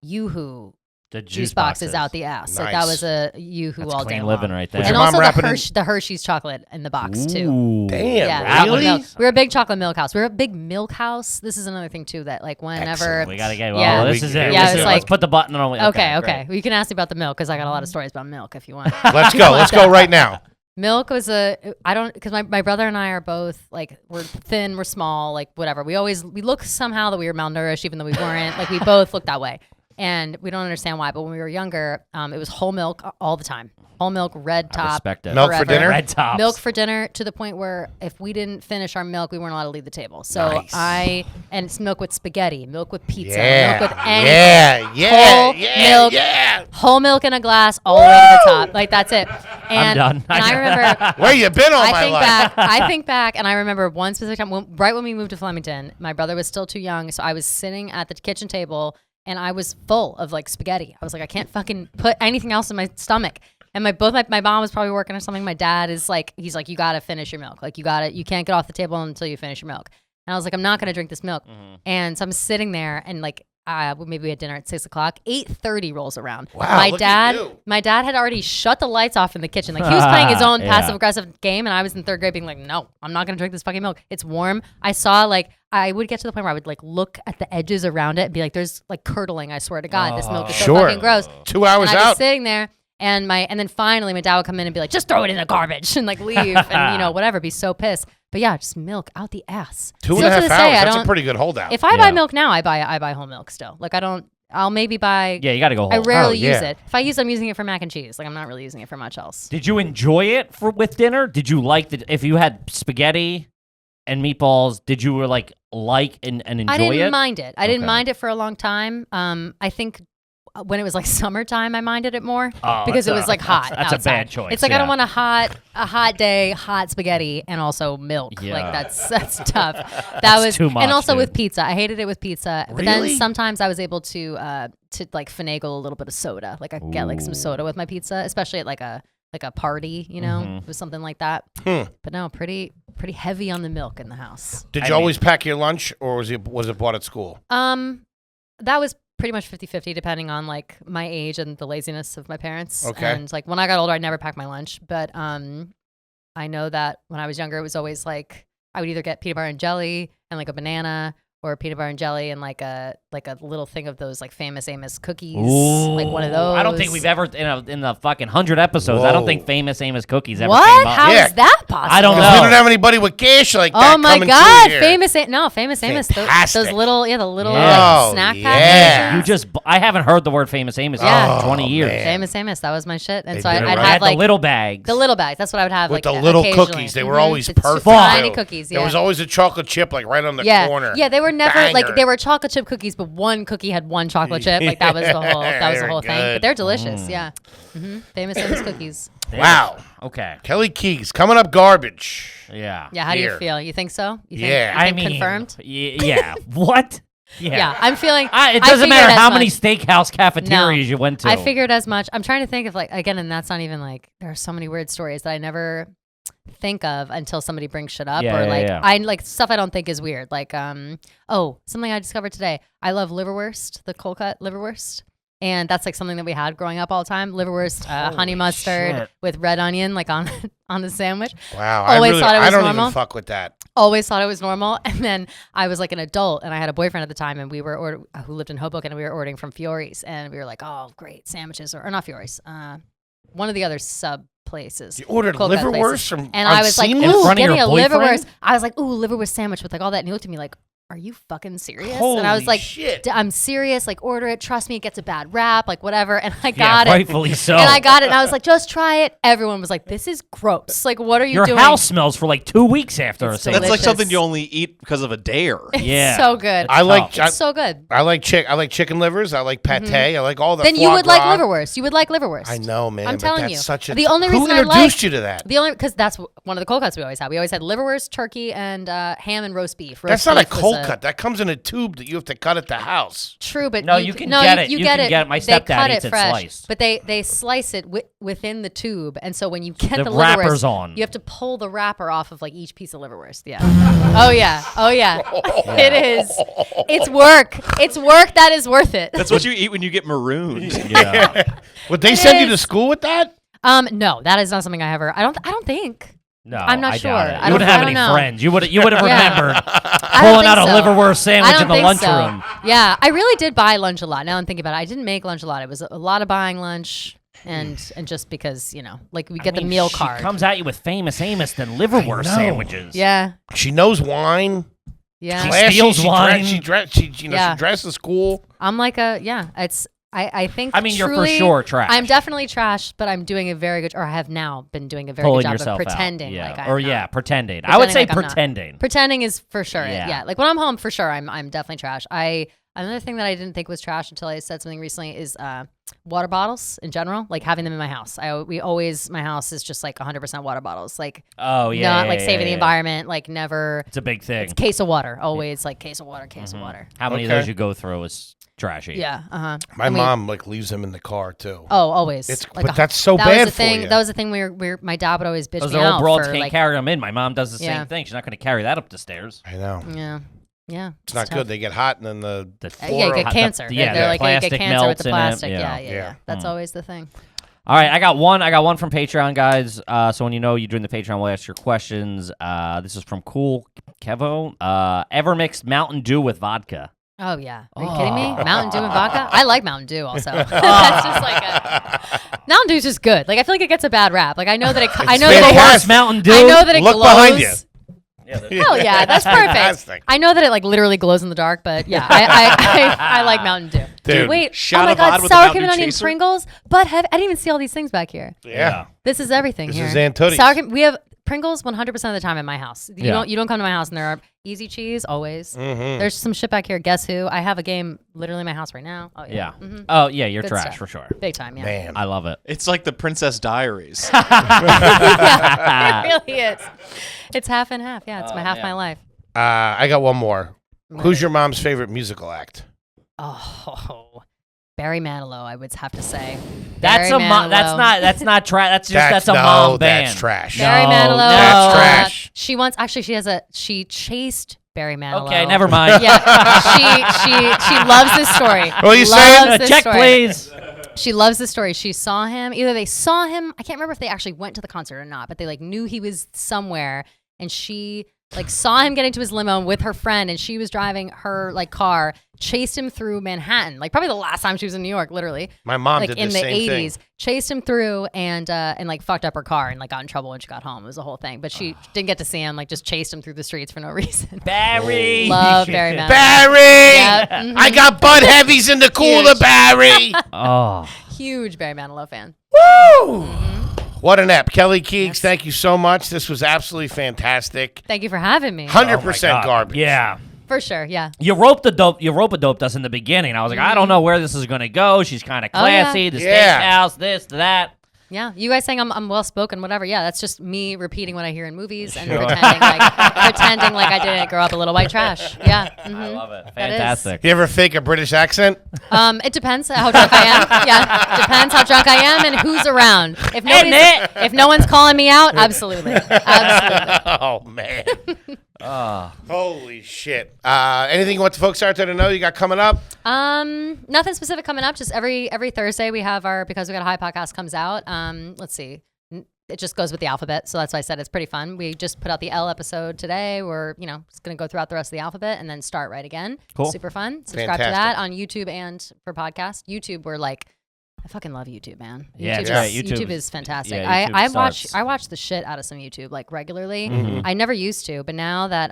Yoo-Hoo The juice boxes out the ass. Like that Nice. was a Yoo-Hoo That's all clean day living long. right there. Was And your mom also wrapping the Hershey's chocolate in the box too. Ooh. Damn. Yeah, Really? chocolate milk. We were a big chocolate milk house. We were a big milk house. This is another thing too that like whenever Excellent. We gotta get. Yeah. Well, this is it. Yeah, This it's is- like- let's put the button on. Okay. great. Well, you can ask me about the milk because I got a lot of stories about milk if you want. Let's go. Let's go right now. Milk was because my brother and I are both like, we're thin, we're small, like whatever. We look somehow that we were malnourished, even though we weren't. Like we both looked that way. And we don't understand why. But when we were younger, it was whole milk all the time. Whole milk, red I top. respect it. Milk for forever. dinner? Red tops. Milk for dinner to the point where if we didn't finish our milk, we weren't allowed to leave the table. So Nice. and it's milk with spaghetti, milk with pizza, Yeah. milk with anything. Whole milk, whole milk in a glass all the way to the top. Like that's it. And, I'm done. And I remember Where you been all my life? I think back, and I remember one specific time, right when we moved to Flemington, my brother was still too young, so I was sitting at the kitchen table, and I was full of like spaghetti. I was like, I can't fucking put anything else in my stomach. And my mom was probably working or something. My dad is like, he's like, you gotta finish your milk. Like you can't get off the table until you finish your milk. And I was like, I'm not gonna drink this milk. And so I'm sitting there, and like, maybe we had dinner at 6 o'clock. 8:30 rolls around. Wow, look at you. My dad had already shut the lights off in the kitchen. Like he was playing his own Yeah. passive aggressive game, and I was in third grade being like, no, I'm not gonna drink this fucking milk. It's warm. I saw like I would get to the point where I would like look at the edges around it and be like, there's like curdling. I swear to God, this milk is so Sure. fucking gross. 2 hours And I'd be out. sitting there. And then finally my dad would come in and be like, just throw it in the garbage and like leave and whatever, be so pissed. But yeah, just milk out the ass. 2.5 Still to hours. this day, That's a pretty good holdout. If I buy milk now, I buy whole milk still. Like I'll maybe buy. Yeah, you got to go I home. rarely yeah. use it. If I use it, I'm using it for mac and cheese. Like I'm not really using it for much else. Did you enjoy it with dinner? Did you like if you had spaghetti and meatballs? Did you and enjoy I didn't it? mind it. I didn't Okay. mind it for a long time. I think when it was like summertime, I minded it more Oh, because it that's was like hot. that's a outside. bad choice, It's like I don't yeah. want a hot day, hot spaghetti, and also milk. Yeah. Like that's tough. That That's was too much, and also dude. with pizza. I hated it with pizza. But then Really? sometimes I was able to like finagle a little bit of soda. Like I could get like some soda with my pizza, especially at like a party. It was something like that. But no, pretty heavy on the milk in the house. Did you always pack your lunch, or was it bought at school? That was pretty much 50-50 depending on like my age and the laziness of my parents. Okay. And like when I got older, I never packed my lunch. But I know that when I was younger, it was always like I would either get peanut butter and jelly and like a banana, or peanut butter and jelly and like a little thing of those like Famous Amos cookies, like one of those. I don't think we've ever in the fucking 100 episodes. I don't think Famous Amos cookies ever What? came up. How is Yeah. that possible? I don't We know. don't have anybody with cash like that. Oh my coming God! through here. Famous Amos. Fantastic. Those little, the little Yeah. snack Oh, packages. yeah. I haven't heard the word Famous Amos Yeah. in 20 years. man. Famous, that was my shit. And They so did it I'd right. have the like little bags. the little bags. That's what I would have. With like the little occasionally. cookies, they were always The perfect. tiny too. cookies. Yeah. There was always a chocolate chip like right on the yeah. corner. Yeah, they were never like Banger. they were chocolate chip cookies, but one cookie had one chocolate chip. Like that was the whole They're thing. good. But they're delicious. Yeah. Famous Amos cookies. Wow. Okay. Kelly Keegs coming up garbage. Yeah. Yeah, how do Here. you feel? You think so? You think, Yeah. you think confirmed? Yeah. What? Yeah, I'm feeling. It I doesn't matter figured how as many much. steakhouse cafeterias you went to. I figured as much. I'm trying to think of like again, and that's not even like there are so many weird stories that I never think of until somebody brings shit up or like I like stuff I don't think is weird. Like something I discovered today. I love liverwurst, the cold cut liverwurst. And that's like something that we had growing up all the time. Liverwurst, honey mustard with red onion, like on the sandwich. Wow. Always thought it was I don't normal. even fuck with that. Always thought it was normal. And then I was like an adult and I had a boyfriend at the time and we were who lived in Hoboken and we were ordering from Fiore's and we were like, oh, great sandwiches or not Fiore's, one of the other sub places. You ordered cold cut places. liverwurst from and I was like, Seamless? ooh, front of give me your a boyfriend? liverwurst. I was like, ooh, liverwurst sandwich with like all that. And he looked at me like, are you fucking serious? And I was Holy like, shit. I'm serious. Like, order it. Trust me, it gets a bad rap. Like, whatever. And I got it. Rightfully so. And I got it. And I was like, just try it. Everyone was like, this is gross. Like, what are you Your doing? house smells for like 2 weeks after It's a That's like delicious. something you only eat because of a dare. Yeah. So good. I like It's so good. I like chicken livers. I like pate. I like all the Then you foie would like gras. liverwurst. You would like liverwurst. I know, man. I'm but telling that's you. Such a The only who reason I introduced like- you to that? The only because that's one of the cold cuts we always had. We always had liverwurst, turkey, and ham and roast beef. That's Roast not a beef was cold cut. That comes in a tube that you have to cut at the house. True, but No, you can get it. You You get can it. get it. My They cut stepdad it eats it fresh, sliced. but they slice it within the tube, and so when you get The the wrapper's liverwurst, on. you have to pull the wrapper off of like each piece of liverwurst. Yeah. Oh yeah. It is. It's work. It's work that is worth it. That's what you eat when you get marooned. Yeah. Would they It send you to is. school with that? No, that is not something I ever. I don't think. No, I'm not I sure. doubt it. I You wouldn't don't- have I any don't know. friends. You would have Yeah. remembered I don't pulling out think a so. liverwurst sandwich I in don't the think so. lunchroom. Yeah, I really did buy lunch a lot. Now I'm thinking about it. I didn't make lunch a lot. It was a lot of buying lunch and just because, like we get the meal card. She comes at you with Famous Amos than liverwurst know. sandwiches. Yeah. She knows wine. Yeah. Classy, steals she wine. She Yeah. dresses cool. I'm like it's I think I mean, you're for truly, sure trash. I'm definitely trash, but I'm doing a very good or I have now been doing a very Pulling good job yourself of pretending out. Yeah. like I'm or not. yeah, pretending. I would say Pretending like I'm not. pretending. Pretending is for sure. Yeah. Yeah. Like when I'm home for sure I'm definitely trash. Another thing that I didn't think was trash until I said something recently is water bottles in general, like having them in my house. My house is just like 100% water bottles. Like Oh yeah, not yeah, like yeah, saving the yeah. environment, like never. It's a big thing. It's case of water, always like case of water, case of water. How many of Okay. those you go through is trashy. Yeah, My mom like leaves them in the car too. Oh, always. It's like but that's so that bad was the for thing. you. That was the thing. Where my dad would always bitch Those me old out broads for can't like, carry them in. My mom does the Yeah. same thing. She's not going to carry that up the stairs. I know. Yeah, It's not tough. good. They get hot and then the The Yeah, you get hot- cancer. yeah, They're the like you get plastic cancer with melts the in it, plastic. yeah. Yeah. That's always the thing. All right, I got one from Patreon, guys. So when you know you're doing the Patreon, we'll ask your questions. This is from Cool Kevo. Ever mixed Mountain Dew with vodka? Oh yeah, are you kidding me? Mountain Dew and vodka? I like Mountain Dew also. That's just like Mountain Dew's just good. Like I feel like it gets a bad rap. Like I know that I know that it fantastic. Worst Mountain Dew. I know that it Look glows. behind you. Hell yeah, that's perfect. Fantastic. I know that it like literally glows in the dark, but yeah, I like Mountain Dew. Dude. Wait, Shot oh my of VOD God, with the sour Mountain cream and Dew onion chaser? Pringles. But I didn't even see all these things back here. Yeah. This is everything This here. is Antoni's. Sour cream. We have Pringles 100% of the time in my house. You Yeah. don't come to my house and there are easy cheese always. Mm-hmm. There's some shit back here. Guess who? I have a game literally in my house right now. Oh yeah. Yeah. Oh yeah, you're Good trash stuff. for sure. Big time. Yeah. Man. I love it. It's like the Princess Diaries. Yeah, it really is. It's half and half. Yeah, it's my half man. my life. I got one more. Who's your mom's favorite musical act? Oh, Barry Manilow, I would have to say. That's Barry a mom. Manilow. That's not trash. That's a no, mom band. That's trash. Barry No, Manilow. That's no. trash. She once actually she chased Barry Manilow. Okay, never mind. Yeah, she loves this story. What are you Loves saying? this Check, story. please. She loves the story. She saw him. Either they saw him. I can't remember if they actually went to the concert or not, but they like knew he was somewhere, and she like saw him get into his limo with her friend, and she was driving her like car, chased him through Manhattan, like probably the last time she was in New York, literally. My mom Like did in the the same 80s, thing. chased him through and like fucked up her car and like got in trouble when she got home. It was a whole thing, but she didn't get to see him. Like just chased him through the streets for no reason. Barry. Love Barry Manilow. Barry! Yeah, mhm. I got Bud Heavies in the cooler, Huge. Barry! Oh. Huge Barry Manilow fan. Woo! What an app. Kelly Keegs, thank you so much. This was absolutely fantastic. Thank you for having me. 100% God. garbage. Yeah. For sure, yeah. You rope a doped us in the beginning. I was like, I don't know where this is going to go. She's kind of Oh, yeah. classy. The Yeah. steakhouse, this, that. Yeah, you guys saying I'm well spoken, whatever. Yeah, that's just me repeating what I hear in movies and pretending like I didn't grow up a little white trash. Yeah, I love it. That is. Fantastic. You ever fake a British accent? It depends how drunk I am. Yeah, depends how drunk I am and who's around. If no one's calling me out, absolutely. Oh man. Holy shit. Anything you want the folks out there to know you got coming up? Nothing specific coming up. Just every Thursday we have our Because We Got a High podcast comes out. Let's see. It just goes with the alphabet, so that's why I said it's pretty fun. We just put out the L episode today. We're just gonna go throughout the rest of the alphabet and then start right again. Cool. Super fun. Subscribe to that on YouTube and for podcast. YouTube, we're like, I fucking love YouTube, man. Yeah, YouTube is fantastic. Yeah, I watch the shit out of some YouTube like regularly. I never used to, but now that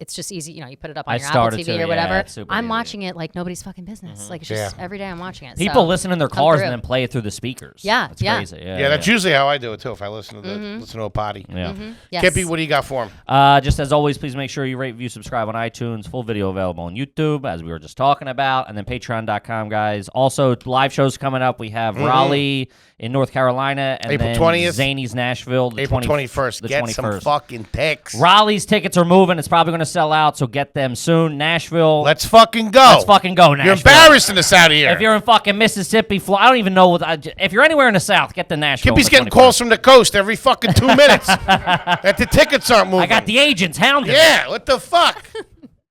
it's just easy, you put it up on your Apple TV or whatever. I'm watching it like nobody's fucking business. Like it's just every day I'm watching it. People listen in their cars and then play it through the speakers. Yeah, it's crazy. Yeah, that's usually how I do it too. If I listen to a potty. Yeah. Yes. Kippy, what do you got for him? Just as always, please make sure you rate, review, subscribe on iTunes. Full video available on YouTube, as we were just talking about, and then Patreon.com, guys. Also, live shows coming up. We have Raleigh in North Carolina, and April then 20th. Zany's Nashville, April 21st. The Get 21st. some fucking ticks. Raleigh's tickets are moving. It's probably going to sell out, so get them soon. Nashville. Let's fucking go. Let's fucking go, Nashville. You're embarrassing us out here. If you're in fucking Mississippi, I don't even know. If you're anywhere in the South, get to Nashville. Kippy's getting calls from the coast every fucking 2 minutes that the tickets aren't moving. I got the agents hounding. Yeah, what the fuck?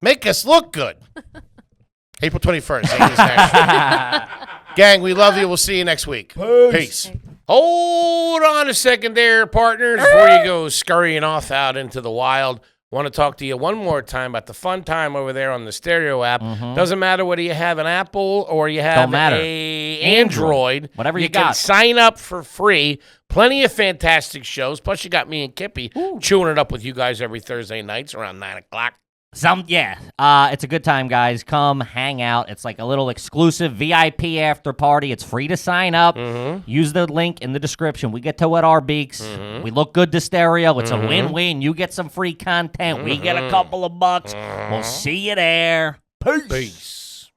Make us look good. April 21st. Zany's Nashville. Gang, we love you. We'll see you next week. Peace. Hold on a second there, partners. Before you go scurrying off out into the wild, want to talk to you one more time about the fun time over there on the Stereo app. Doesn't matter whether you have an Apple or you have a Android. Whatever you can got. sign up for free. Plenty of fantastic shows. Plus, you got me and Kippy chewing it up with you guys every Thursday nights around 9 o'clock. It's a good time, guys. Come hang out. It's like a little exclusive VIP after party. It's free to sign up. Use the link in the description. We get to wet our beaks. We look good to Stereo. It's a win-win. You get some free content. We get a couple of bucks. We'll see you there. Peace.